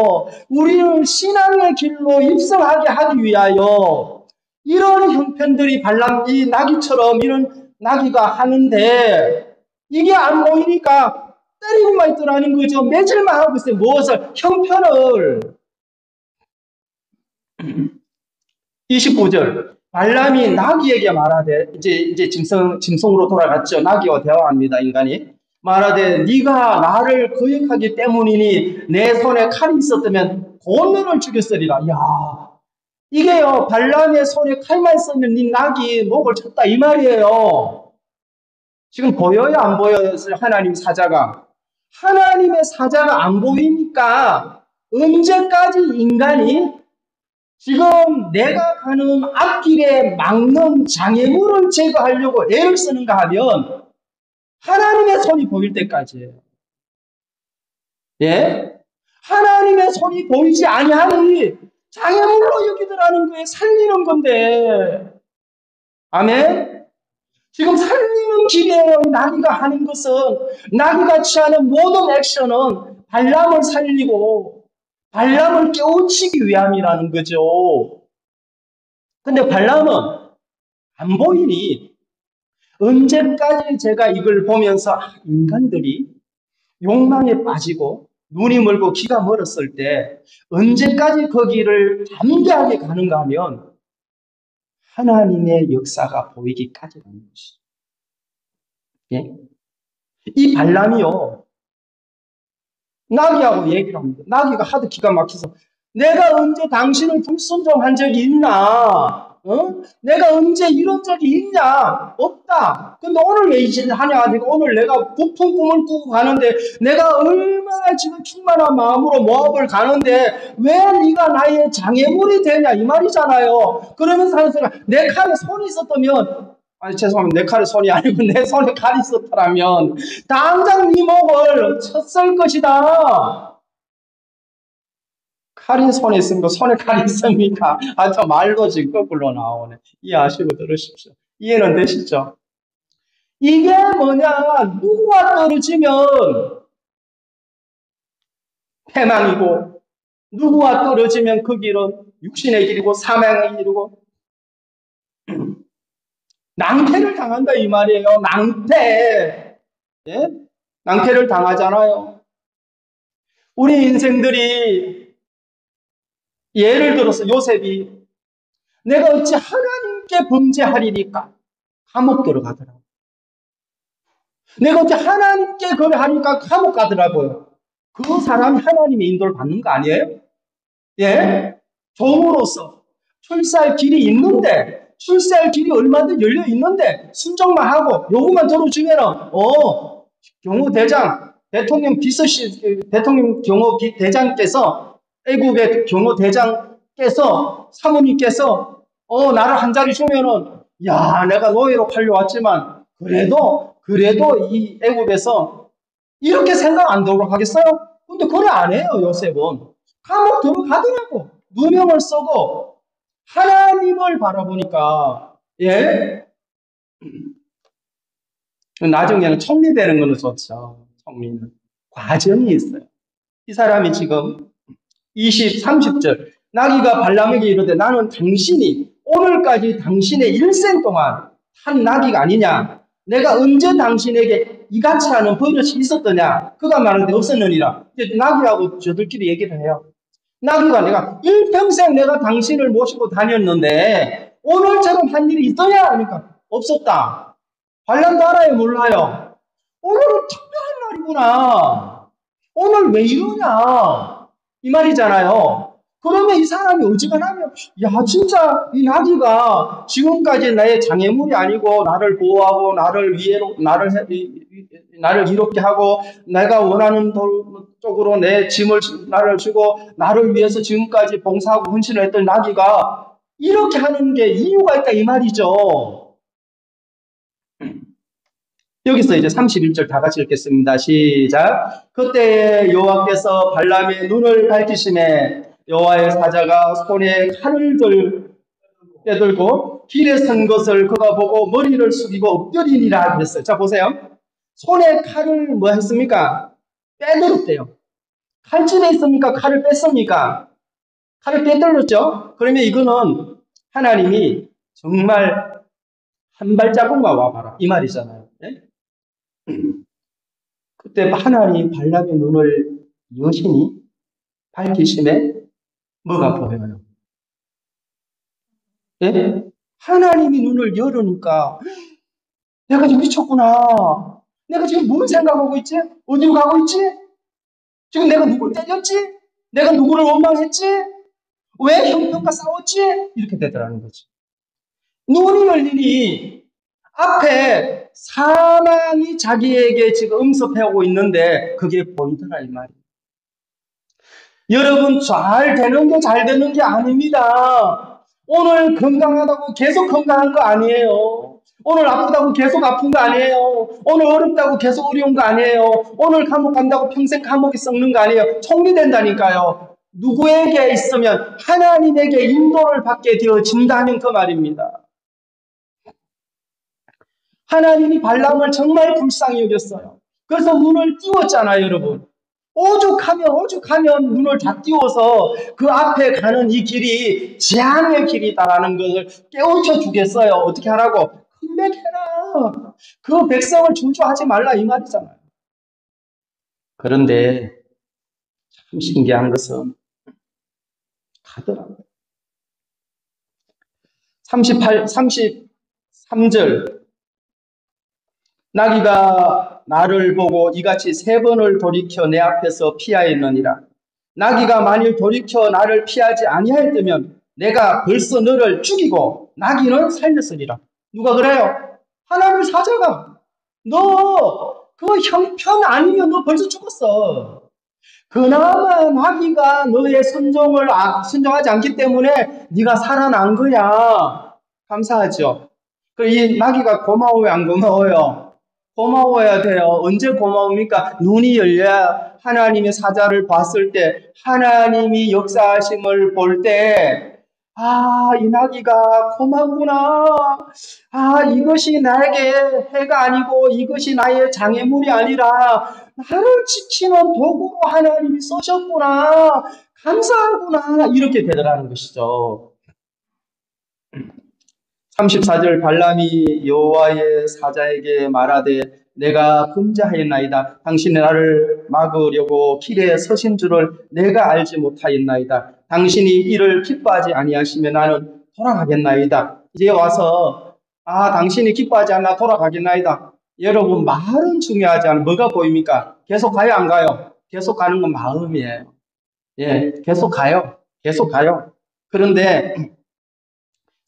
우리를 신앙의 길로 입성하게 하기 위하여 이런 형편들이 발람 이 나귀처럼 이런 나귀가 하는데 이게 안 보이니까 때리고만 있더라는 거죠. 매질만 하고 있어요. 무엇을? 형편을. 29절. 발람이 나귀에게 말하되 이제 짐승으로 돌아갔죠. 나귀와 대화합니다. 인간이 말하되 네가 나를 거역하기 때문이니 내 손에 칼이 있었다면 곧 너를 죽였으리라. 야, 이게요 발람의 손에 칼만 있었면 네 나귀 목을 쳤다 이 말이에요. 지금 보여요 안 보여요? 하나님 사자가 하나님의 사자가 안 보이니까 언제까지 인간이 지금 내가 가는 앞길에 막는 장애물을 제거하려고 애를 쓰는가 하면 하나님의 손이 보일 때까지예요. 예? 하나님의 손이 보이지 아니하니 장애물로 여기더라는 거에 살리는 건데 아멘? 지금 살리는 길에 나귀가 하는 것은 나귀가 취하는 모든 액션은 발람을 살리고 발람을 깨우치기 위함이라는 거죠. 근데 발람은 안 보이니 언제까지 제가 이걸 보면서 인간들이 욕망에 빠지고 눈이 멀고 귀가 멀었을 때 언제까지 거기를 담대하게 가는가 하면 하나님의 역사가 보이기까지라는 것이죠. 예? 이 발람이요, 나귀하고 얘기를 합니다. 나귀가 하도 기가 막혀서 내가 언제 당신을 불순종한 적이 있나? 내가 언제 이런 적이 있냐? 없다. 근데 오늘 왜 이짓 하냐? 오늘 내가 부푼 꿈을 꾸고 가는데 내가 얼마나 지금 충만한 마음으로 모압을 가는데 왜 네가 나의 장애물이 되냐? 이 말이잖아요. 그러면서 하는 소리가 내 칼에 손이 있었다면, 아니 죄송합니다. 내 칼에 손이 아니고 내 손에 칼이 있었더라면 당장 네 목을 쳤을 것이다. 칼이 손에 있습니까? 손에 칼이 있습니까? 아, 저 말도 지금 거꾸로 나오네. 이해하시고 들으십시오. 이해는 되시죠? 이게 뭐냐? 누구와 떨어지면 패망이고, 누구와 떨어지면 그 길은 육신의 길이고, 사망의 길이고, 낭패를 당한다, 이 말이에요. 낭패. 예? 낭패를 당하잖아요. 우리 인생들이 예를 들어서 요셉이 내가 어찌 하나님께 범죄하리니까 감옥 들어가더라고요. 내가 어찌 하나님께 거래하니까 감옥 가더라고요. 그 사람이 하나님의 인도를 받는 거 아니에요? 예? 종으로서 출세할 길이 있는데, 출세할 길이 얼마든지 열려 있는데 순종만 하고 요구만 들어주면은 경호대장, 대통령 비서실, 대통령 경호대장께서, 애국의 경호대장께서, 사모님께서 나를 한 자리 주면은 야, 내가 노예로 팔려왔지만 그래도 이 애국에서 이렇게 생각 안 들도록 하겠어요? 근데 그래 안 해요. 요셉은 감옥 들어가더라고. 누명을 쓰고 하나님을 바라보니까, 예? 나중에는 총리 되는 거는 좋죠. 총리는 과정이 있어요. 이 사람이 지금 20, 30절 나귀가 발람에게 이르되 나는 당신이 오늘까지 당신의 일생 동안 한 나귀가 아니냐? 내가 언제 당신에게 이같이 하는 버릇이 있었더냐? 그가 말하는데 없었느니라. 이제 나귀하고 저들끼리 얘기를 해요. 나귀가 내가 일평생 내가 당신을 모시고 다녔는데 오늘처럼 한 일이 있더냐? 그러니까 없었다. 발람도 알아요? 몰라요? 오늘은 특별한 날이구나. 오늘 왜 이러냐? 이 말이잖아요. 그러면 이 사람이 어지간하면 야 진짜 이 나귀가 지금까지 나의 장애물이 아니고 나를 보호하고 나를 이롭게 하고 내가 원하는 쪽으로 내 짐을 나를 주고 나를 위해서 지금까지 봉사하고 헌신을 했던 나귀가 이렇게 하는 게 이유가 있다 이 말이죠. 여기서 이제 31절 다 같이 읽겠습니다. 시작. 그때 여호와께서 발람의 눈을 밝히심에 여호와의 사자가 손에 칼을 빼들고 길에 선 것을 그가 보고 머리를 숙이고 엎드리니라 그랬어요. 자 보세요. 손에 칼을 뭐 했습니까? 빼들었대요. 칼집에 있습니까? 칼을 뺐습니까? 칼을 빼들었죠. 그러면 이거는 하나님이 정말 한 발자국만 와봐라 이 말이잖아요. 네? 그때 하나님 발람의 눈을 여신이 밝히심에 뭐가 보여요? 예? 하나님이 눈을 열으니까 내가 지금 미쳤구나. 내가 지금 무슨 생각하고 있지? 어디로 가고 있지? 지금 내가 누굴 때렸지? 내가 누구를 원망했지? 왜 형편과 싸웠지? 이렇게 되더라는 거지. 눈이 열리니 앞에 사망이 자기에게 지금 음습해오고 있는데 그게 보이더라 이 말이에요. 여러분 잘 되는 게 아닙니다. 오늘 건강하다고 계속 건강한 거 아니에요. 오늘 아프다고 계속 아픈 거 아니에요. 오늘 어렵다고 계속 어려운 거 아니에요. 오늘 감옥 간다고 평생 감옥에 썩는 거 아니에요. 총리 된다니까요. 누구에게 있으면 하나님에게 인도를 받게 되어진다는 그 말입니다. 하나님이 발람을 정말 불쌍히 여겼어요. 그래서 눈을 띄웠잖아요, 여러분. 오죽하면 눈을 다 띄워서 그 앞에 가는 이 길이 재앙의 길이다라는 것을 깨우쳐 주겠어요. 어떻게 하라고? 컴백해라. 그 백성을 저주하지 말라 이 말이잖아요. 그런데 참 신기한 것은 가더라고요. 33절 나귀가 나를 보고 이같이 3번을 돌이켜 내 앞에서 피하였느니라. 나귀가 만일 돌이켜 나를 피하지 아니하였다면 내가 벌써 너를 죽이고 나귀는 살렸으리라. 누가 그래요? 하나님 사자가. 너 그 형편 아니면 너 벌써 죽었어. 그나마 나귀가 너의 순종하지 않기 때문에 네가 살아난 거야. 감사하죠. 이 나귀가 고마워요, 안 고마워요? 고마워야 돼요. 언제 고마웁니까? 눈이 열려야 하나님의 사자를 봤을 때, 하나님이 역사하심을 볼 때, 이 나귀가 고맙구나. 이것이 나에게 해가 아니고 이것이 나의 장애물이 아니라 나를 지키는 도구로 하나님이 쓰셨구나. 감사하구나. 이렇게 되더라는 것이죠. 34절 발람이 여호와의 사자에게 말하되 내가 범죄하였나이다. 당신이 나를 막으려고 길에 서신 줄을 내가 알지 못하였나이다. 당신이 이를 기뻐하지 아니하시면 나는 돌아가겠나이다. 이제 와서 당신이 기뻐하지 않나 돌아가겠나이다. 여러분 말은 중요하지 않아요. 뭐가 보입니까? 계속 가요 안 가요? 계속 가는 건 마음이에요. 예, 계속 가요. 계속 가요. 그런데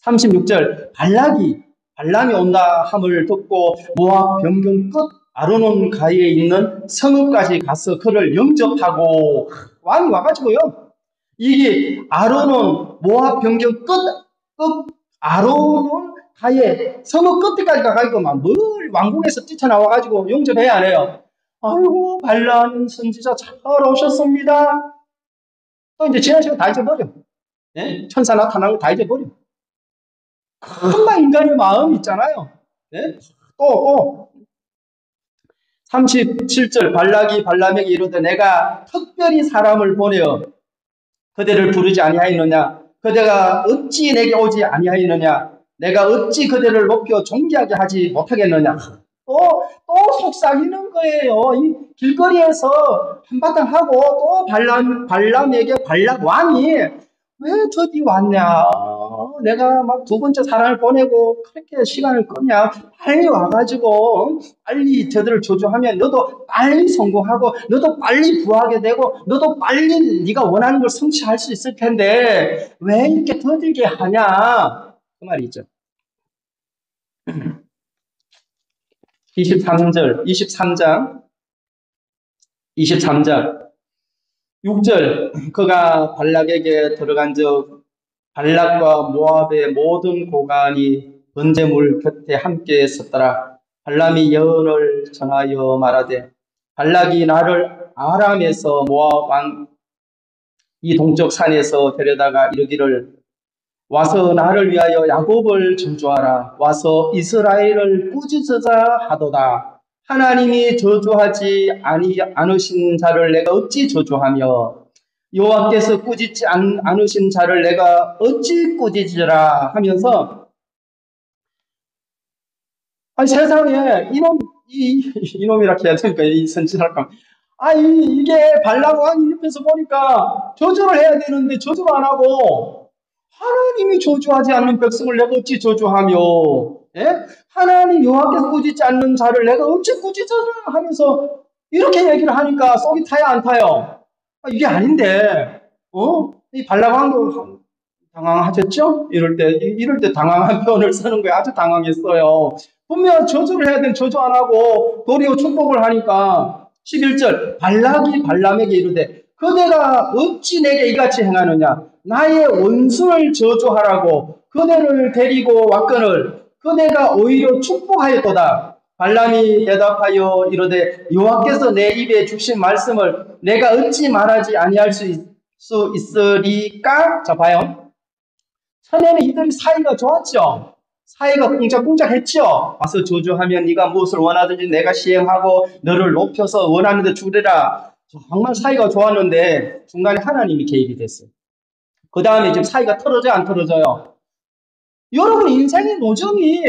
36절 발람이 온다 함을 듣고 모압 변경 끝 아르논 가이에 있는 성읍까지 가서 그를 영접하고 왕이 와가지고요. 이게 아르논 모압 변경 끝 아르논 가이에 성읍 끝까지 가가지고 막 멀리 왕궁에서 뛰쳐나와가지고 영접해야 안 해요. 아이고 발람 선지자 잘 오셨습니다. 또 이제 지난 시간 다 잊어버려. 예? 천사 나타나는 거 다 잊어버려. 금방 인간의 마음 있잖아요. 네? 또 37절 발락이 발람에게 이르되 내가 특별히 사람을 보내어 그대를 부르지 아니하였느냐? 그대가 어찌 내게 오지 아니하였느냐? 내가 어찌 그대를 높여 존귀하게 하지 못하겠느냐? 또 속삭이는 거예요. 이 길거리에서 한바탕 하고 또 발람에게 발락 왕이 왜 저기 왔냐? 내가 막 2번째 사람을 보내고 그렇게 시간을 끄냐? 빨리 와가지고 빨리 저들을 조조하면 너도 빨리 성공하고 너도 빨리 부하게 되고 너도 빨리 네가 원하는 걸 성취할 수 있을 텐데 왜 이렇게 더딜게 하냐? 그 말이죠. 23장 6절 그가 발락에게 들어간 적 발락과 모압의 모든 고관이 번제물 곁에 함께 섰더라. 발람이 예언을 전하여 말하되 발락이 나를 아람에서 모압 왕 이 동쪽 산에서 데려다가 이르기를 와서 나를 위하여 야곱을 저주하라. 와서 이스라엘을 꾸짖으자 하도다. 하나님이 저주하지 않으신 자를 내가 어찌 저주하며 여호와께서 꾸짖지 않으신 자를 내가 어찌 꾸짖으라 하면서 세상에 이놈이라 해야 되니까 이 선지자가 이게 발람 왕이 옆에서 보니까 저주를 해야 되는데 저주를 안 하고 하나님이 저주하지 않는 백성을 내가 어찌 저주하며 하나님 여호와께서 꾸짖지 않는 자를 내가 어찌 꾸짖으라 하면서 이렇게 얘기를 하니까 속이 타요 안 타요? 이게 아닌데 이 발람 왕도 당황하셨죠? 이럴 때 당황한 표현을 쓰는 거예요. 아주 당황했어요. 분명 저주를 해야 되는 저주 안 하고 도리어 축복을 하니까 11절 발락이 발람에게 이르되 그대가 어찌 내게 이같이 행하느냐? 나의 원수를 저주하라고 그대를 데리고 왔거늘 그대가 오히려 축복하였도다. 발람이 대답하여 이르되 여호와께서 내 입에 주신 말씀을 내가 어찌 말하지 아니할 수 있으리까? 자 봐요. 전에는 이들이 사이가 좋았죠. 사이가 꿍짝꿍짝했죠. 와서 저주하면 네가 무엇을 원하든지 내가 시행하고 너를 높여서 원하는 데 주리라. 정말 사이가 좋았는데 중간에 하나님이 개입이 됐어요. 그 다음에 지금 사이가 틀어져요 안 틀어져요? 여러분 인생의 노정이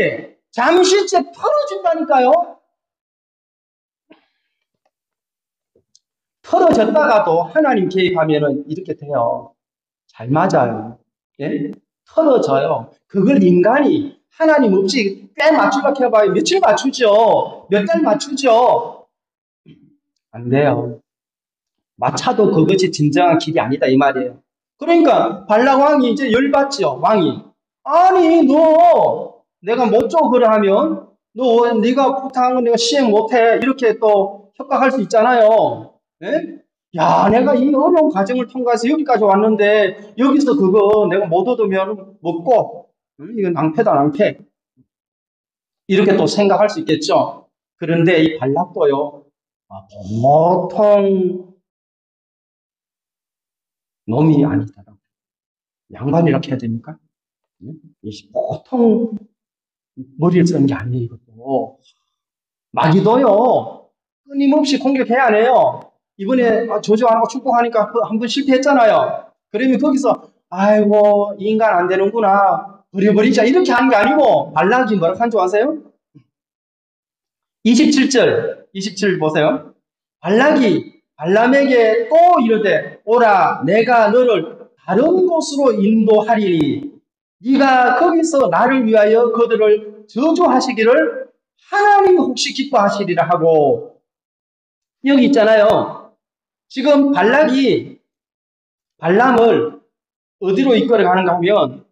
잠시째 틀어진다니까요. 틀어졌다가도 하나님 개입하면은 이렇게 돼요. 잘 맞아요. 예? 틀어져요. 그걸 인간이 하나님 없이 꽤 맞추려고 해봐요. 며칠 맞추죠. 몇 달 맞추죠. 안 돼요. 마차도 그것이 진정한 길이 아니다 이 말이에요. 그러니까 발락 왕이 이제 열받죠. 왕이. 아니 너 내가 못 줘 그래 하면 너 네가 부탁한 건 내가 시행 못해 이렇게 또 협박할 수 있잖아요. 예? 야 내가 이 어려운 과정을 통과해서 여기까지 왔는데 여기서 그거 내가 못 얻으면 먹고 이건 낭패다 낭패. 이렇게 또 생각할 수 있겠죠. 그런데 이 발락도요. 보통 놈이 아니더라고요. 양반이라고 해야 됩니까? 보통 머리를 쓰는 게 아니에요, 이것도. 마귀도요, 끊임없이 공격해야 하네요. 이번에 조조 안 하고 축복하니까 한 번 실패했잖아요. 그러면 거기서, 아이고, 인간 안 되는구나. 버려버리자. 이렇게 하는 게 아니고, 발락이 뭐라고 한 줄 아세요? 27절 보세요. 발락이 발람에게 또 이르되 오라 내가 너를 다른 곳으로 인도하리니 네가 거기서 나를 위하여 그들을 저주하시기를 하나님 혹시 기뻐하시리라 하고 여기 있잖아요. 지금 발락이 발람을 어디로 이끌어 가는가 하면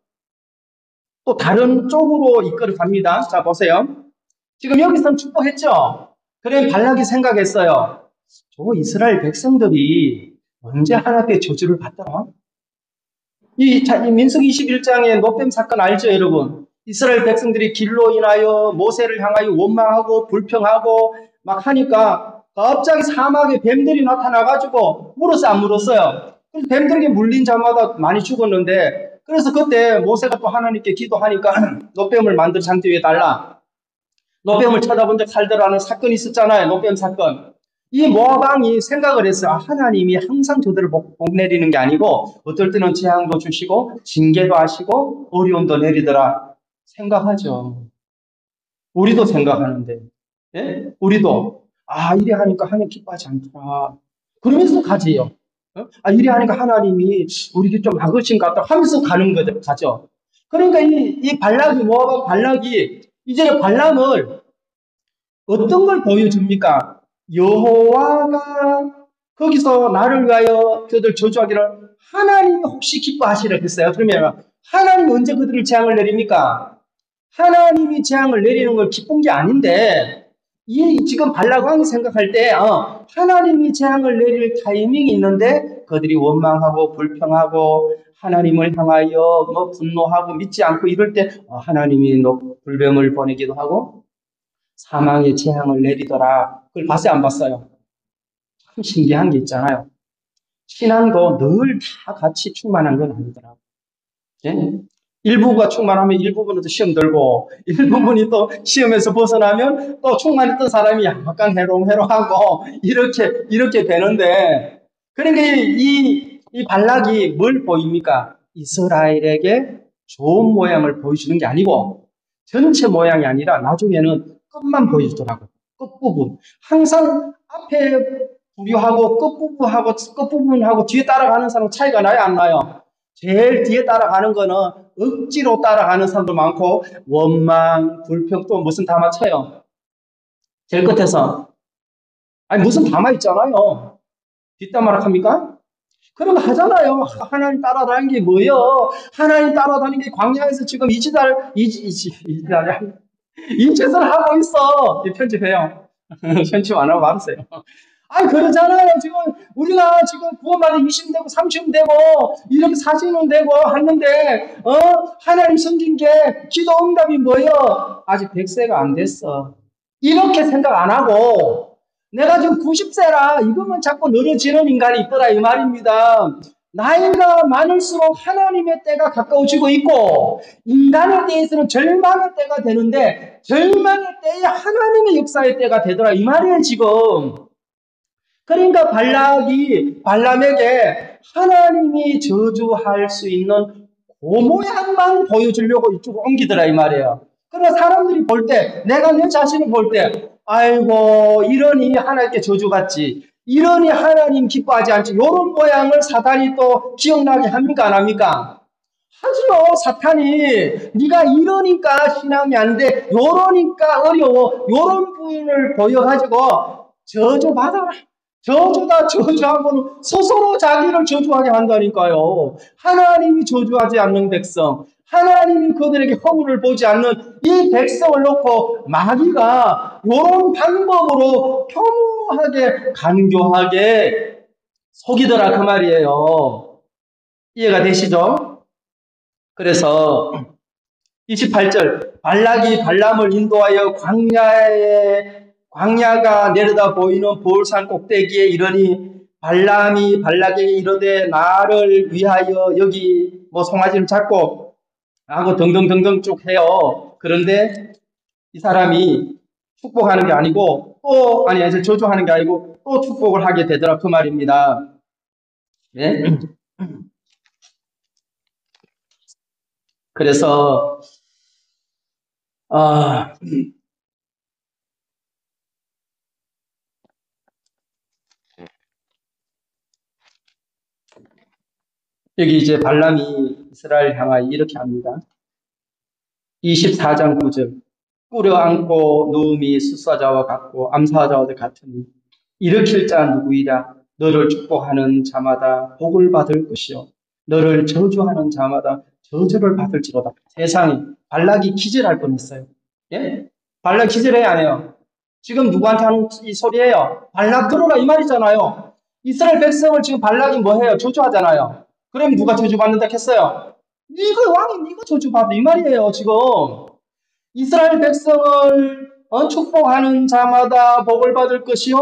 또 다른 쪽으로 이끌어 갑니다. 자 보세요. 지금 여기서는 축복했죠. 그래 발락이 생각했어요. 저 이스라엘 백성들이 언제 하나님의 저주를 받더라? 이 민수기 21장의 노뱀 사건 알죠, 여러분? 이스라엘 백성들이 길로 인하여 모세를 향하여 원망하고 불평하고 막 하니까 갑자기 사막에 뱀들이 나타나가지고 물었어요, 안 물었어요? 그래서 뱀들에게 물린 자마다 많이 죽었는데 그래서 그때 모세가 또 하나님께 기도하니까 노뱀을 만들 장대 위에 달라. 노뱀을 쳐다본 적 살더라는 사건이 있었잖아요. 노뱀 사건. 이 모압 왕이 생각을 했어요. 하나님이 항상 저들을 복 내리는 게 아니고 어떨 때는 재앙도 주시고 징계도 하시고 어려움도 내리더라. 생각하죠. 우리도 생각하는데. 예? 우리도 이래 하니까 하나님 기뻐하지 않더라. 그러면서 가지요. 이래 하니까 하나님이 우리를 좀 막으신 것 같다 하면서 가는 거죠. 가죠. 그러니까 이 발락이 모압 왕 발락이 이제 발람을 어떤 걸 보여줍니까? 여호와가 거기서 나를 위하여 그들 저주하기를 하나님이 혹시 기뻐하시라 했어요. 그러면 하나님이 언제 그들을 재앙을 내립니까? 하나님이 재앙을 내리는 걸 기쁜 게 아닌데 지금 발락 왕이 생각할 때 하나님이 재앙을 내릴 타이밍이 있는데 그들이 원망하고 불평하고 하나님을 향하여 분노하고 믿지 않고 이럴 때 하나님이 불뱀을 보내기도 하고 사망의 재앙을 내리더라. 그걸 봤어요, 안 봤어요? 참 신기한 게 있잖아요. 신앙도 늘 다 같이 충만한 건 아니더라고요. 예? 일부가 충만하면 일부분은 또 시험 들고, 일부분이 또 시험에서 벗어나면 또 충만했던 사람이 약간 해롱해롱하고, 이렇게 되는데, 그러니까 이 발락이 뭘 보입니까? 이스라엘에게 좋은 모양을 보여주는 게 아니고, 전체 모양이 아니라 나중에는 끝만 보여주더라고요. 끝부분. 항상 앞에 부류하고 끝부분하고 뒤에 따라가는 사람 차이가 나요, 안 나요? 제일 뒤에 따라가는 거는 억지로 따라가는 사람도 많고 원망, 불평 또 무슨 다 맞춰요. 제일 끝에서 무슨 담아 있잖아요. 뒷담화를 합니까? 그런 거 하잖아요. 하나님 따라다니는 게 뭐예요? 하나님 따라다니는 게 광야에서 지금 인체선 하고 있어. 편집해요. 편집 안 하고 말으세요. 그러잖아요. 지금 우리가 지금 구원받아 20년 되고 30년 되고 이렇게 40년 되고 하는데 하나님 섬긴 게 기도 응답이 뭐예요? 아직 100세가 안 됐어. 이렇게 생각 안 하고 내가 지금 90세라 이것만 자꾸 늘어지는 인간이 있더라 이 말입니다. 나이가 많을수록 하나님의 때가 가까워지고 있고 인간에 대해서는 절망의 때가 되는데 절망의 때에 하나님의 역사의 때가 되더라 이 말이에요 지금. 그러니까 발람에게 하나님이 저주할 수 있는 그 모양만 보여주려고 이쪽으로 옮기더라 이 말이에요. 그러나 사람들이 볼 때 내가 내 자신을 볼 때 아이고 이러니 하나님께 저주받지 이러니 하나님 기뻐하지 않지. 이런 모양을 사탄이 또 기억나게 합니까? 안 합니까? 하지요. 사탄이 네가 이러니까 신앙이 안 돼. 요러니까 어려워. 요런 부분을 보여가지고 저주받아라. 저주다 저주하고는 스스로 자기를 저주하게 한다니까요. 하나님이 저주하지 않는 백성, 하나님이 그들에게 허물을 보지 않는 이 백성을 놓고 마귀가 요런 방법으로 평화하게 간교하게 속이더라 그 말이에요. 이해가 되시죠? 그래서 28절 발락이 발람을 인도하여 광야가 내려다 보이는 볼산 꼭대기에 이르니 발람이 발락에게 이르되 나를 위하여 여기 뭐 송아지를 잡고 하고 등등등등 쭉 해요. 그런데 이 사람이 축복하는 게 아니고 또 아니 저주하는 게 아니고 또 축복을 하게 되더라 그 말입니다. 네? 그래서 여기 이제 발람이 이스라엘 향하여 이렇게 합니다. 24장 9절 꾸려 안고 누움이 수사자와 같고 암사자와 같으니 일으킬 자 누구이랴. 너를 축복하는 자마다 복을 받을 것이요 너를 저주하는 자마다 저주를 받을지로다. 세상에 발락이 기절할 뻔했어요. 예? 발락 기절해야 안 해요. 지금 누구한테 하는 이 소리예요? 발락 들어라 이 말이잖아요. 이스라엘 백성을 지금 발락이 뭐 해요? 저주하잖아요. 그럼 누가 저주받는다 했어요? 네가 왕이 네가 저주받아 이 말이에요. 지금 이스라엘 백성을 축복하는 자마다 복을 받을 것이요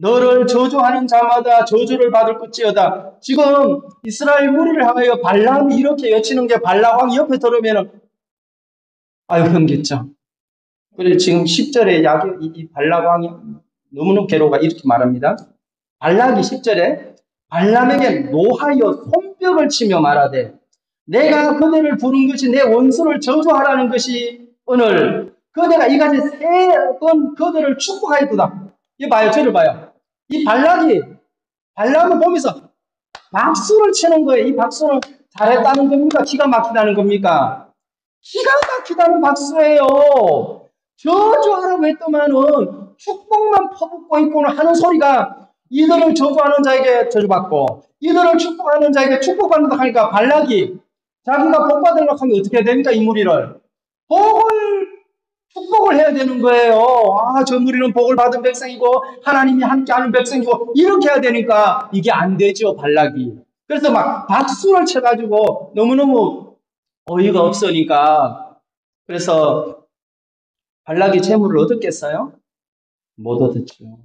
너를 저주하는 자마다 저주를 받을 것이여다. 지금 이스라엘 무리를 향하여 발람이 이렇게 외치는 게 발람 왕이 옆에 들으면은 아유 흥겠죠. 그래서 지금 10절에 이 발람 왕이 너무너무 괴로워가 이렇게 말합니다. 발락이 10절에 발람에게 노하여 손뼉을 치며 말하되 내가 그들을 부른 것이 내 원수를 저주하라는 것이 오늘 그대가 이같이 3번 그들을 축복하였도다. 이 봐요. 저를 봐요. 이 발람을 보면서 박수를 치는 거예요. 이 박수는 잘했다는 겁니까? 기가 막히다는 겁니까? 기가 막히다는 박수예요. 저주하라고 했더만은 축복만 퍼붓고 있고는 하는 소리가 이들을 저주하는 자에게 저주받고 이들을 축복하는 자에게 축복받는다 하니까 발락이 자기가 복받으려고 하면 어떻게 해야 됩니까? 이 무리를 축복을 해야 되는 거예요. 저 무리는 복을 받은 백성이고 하나님이 함께하는 백성이고 이렇게 해야 되니까 이게 안 되죠. 발락이. 그래서 막 박수를 쳐가지고 너무너무 어이가 없으니까 그래서 발락이 재물을 얻었겠어요? 못 얻었죠.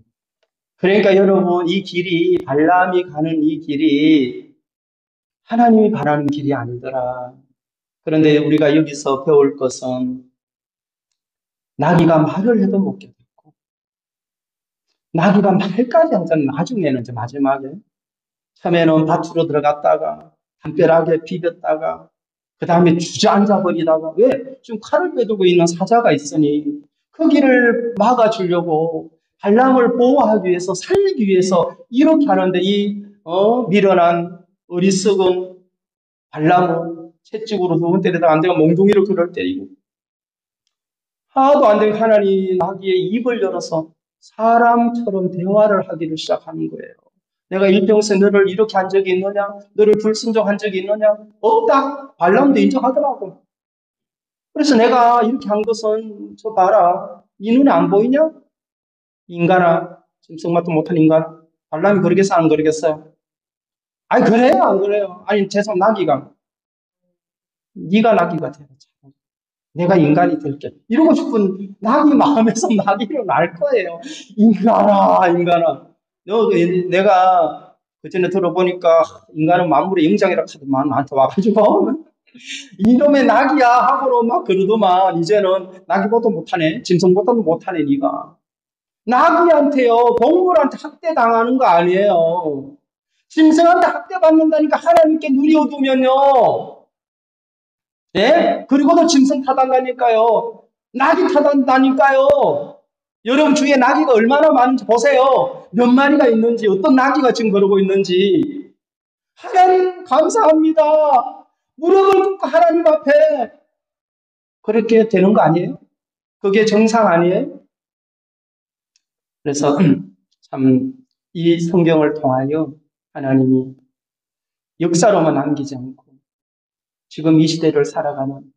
그러니까 여러분 이 길이 발람이 가는 이 길이 하나님이 바라는 길이 아니더라. 그런데 우리가 여기서 배울 것은 나귀가 말을 해도 못 깨닫고 나귀가 말까지 하잖아요. 나중에는 이제 마지막에 처음에는 밭으로 들어갔다가 담벼락에 비볐다가 그 다음에 주저앉아 버리다가 왜? 지금 칼을 빼두고 있는 사자가 있으니 그 길을 막아주려고 발람을 보호하기 위해서 살리기 위해서 이렇게 하는데 이 미련한 어리석은 발람은 채찍으로 2번 때리다가 안 되고 몽둥이로 그를 때리고 하나도 안 되고 하나님 나귀의 입을 열어서 사람처럼 대화를 하기를 시작하는 거예요. 내가 일평생 너를 이렇게 한 적이 있느냐? 너를 불순종한 적이 있느냐? 없다. 발람도 인정하더라고. 그래서 내가 이렇게 한 것은 저 봐라. 네 눈에 안 보이냐? 인간아. 짐승맛도 못한 인간. 발람이 그러겠어? 안 그러겠어요? 아니 그래요? 안 그래요? 아니 죄송 나귀가. 네가 나귀가 되라. 내가 인간이 될게. 이러고 싶은 나귀 마음에서 나귀로 날 거예요. 인간아. 내가 그전에 들어보니까 인간은 만물의 영장이라 하더만 나한테 와가지고 이놈의 나귀야 하고로 막 그러더만 이제는 나귀보다 못하네. 짐승보다도 못하네 니가. 나귀한테요. 동물한테 학대당하는 거 아니에요. 짐승한테 학대받는다니까 하나님께 누려두면요. 예? 그리고도 짐승 타단다니까요. 나귀 타단다니까요. 여러분 주위에 나귀가 얼마나 많은지 보세요. 몇 마리가 있는지, 어떤 나귀가 지금 걸어오고 있는지. 하나님 감사합니다. 무릎을 꿇고 하나님 앞에 그렇게 되는 거 아니에요? 그게 정상 아니에요? 그래서 참 이 성경을 통하여 하나님이 역사로만 남기지 않고 지금 이 시대를 살아가는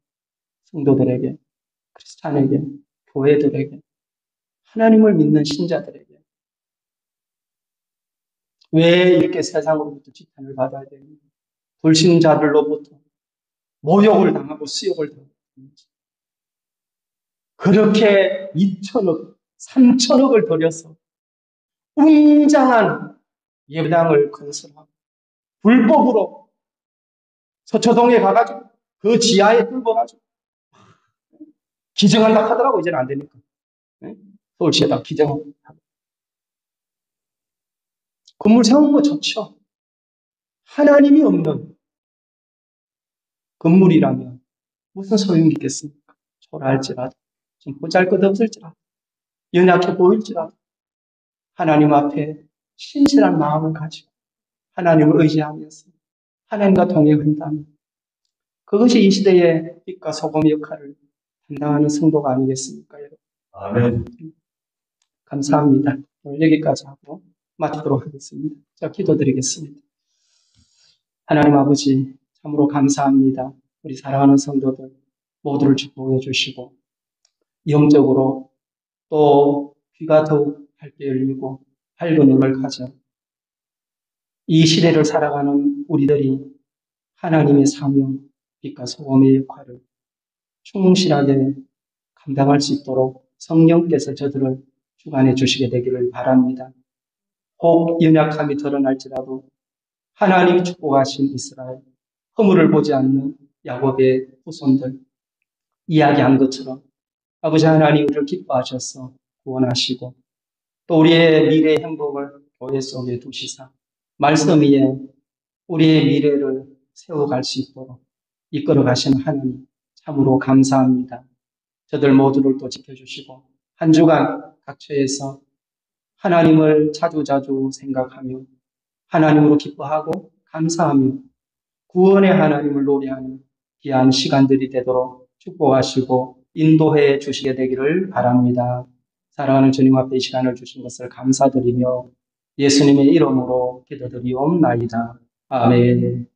성도들에게, 크리스찬에게, 교회들에게, 하나님을 믿는 신자들에게 왜 이렇게 세상으로부터 지탄을 받아야 되는지, 불신자들로부터 모욕을 당하고 수욕을 당하는지, 그렇게 2천억, 3천억을 들여서 웅장한 예배당을 건설하고 불법으로 서초동에 가가지고 그 지하에 뚫어가지고 기증한다 하더라고. 이제는 안 되니까. 서울시에다 기증하고. 건물 세우는 거 좋죠. 하나님이 없는 건물이라면 무슨 소용이 있겠습니까? 초라할지라도, 좀 보잘것없을지라도, 연약해 보일지라도 하나님 앞에 신실한 마음을 가지고 하나님을 의지하면서 하나님과 동행한다면 그것이 이 시대의 빛과 소금의 역할을 담당하는 성도가 아니겠습니까, 여러분? 아멘. 감사합니다. 오늘 여기까지 하고 마치도록 하겠습니다. 자, 기도드리겠습니다. 하나님 아버지, 참으로 감사합니다. 우리 사랑하는 성도들 모두를 축복해 주시고 영적으로 또 귀가 더욱 밝게 열리고 밝은 눈을 가져 이 시대를 살아가는 우리들이 하나님의 사명, 빛과 소금의 역할을 충실하게 감당할 수 있도록 성령께서 저들을 주관해 주시게 되기를 바랍니다. 혹 연약함이 드러날지라도 하나님이 축복하신 이스라엘, 허물을 보지 않는 야곱의 후손들 이야기한 것처럼 아버지 하나님 우리를 기뻐하셔서 구원하시고 또 우리의 미래의 행복을 교회 속에 두시사 말씀 위에 우리의 미래를 세워갈 수 있도록 이끌어 가시는 하나님 참으로 감사합니다. 저들 모두를 또 지켜주시고 한 주간 각처에서 하나님을 자주자주 생각하며 하나님으로 기뻐하고 감사하며 구원의 하나님을 노래하는 귀한 시간들이 되도록 축복하시고 인도해 주시게 되기를 바랍니다. 사랑하는 주님 앞에 이 시간을 주신 것을 감사드리며 예수님의 이름으로 기도드리옵나이다. 아멘.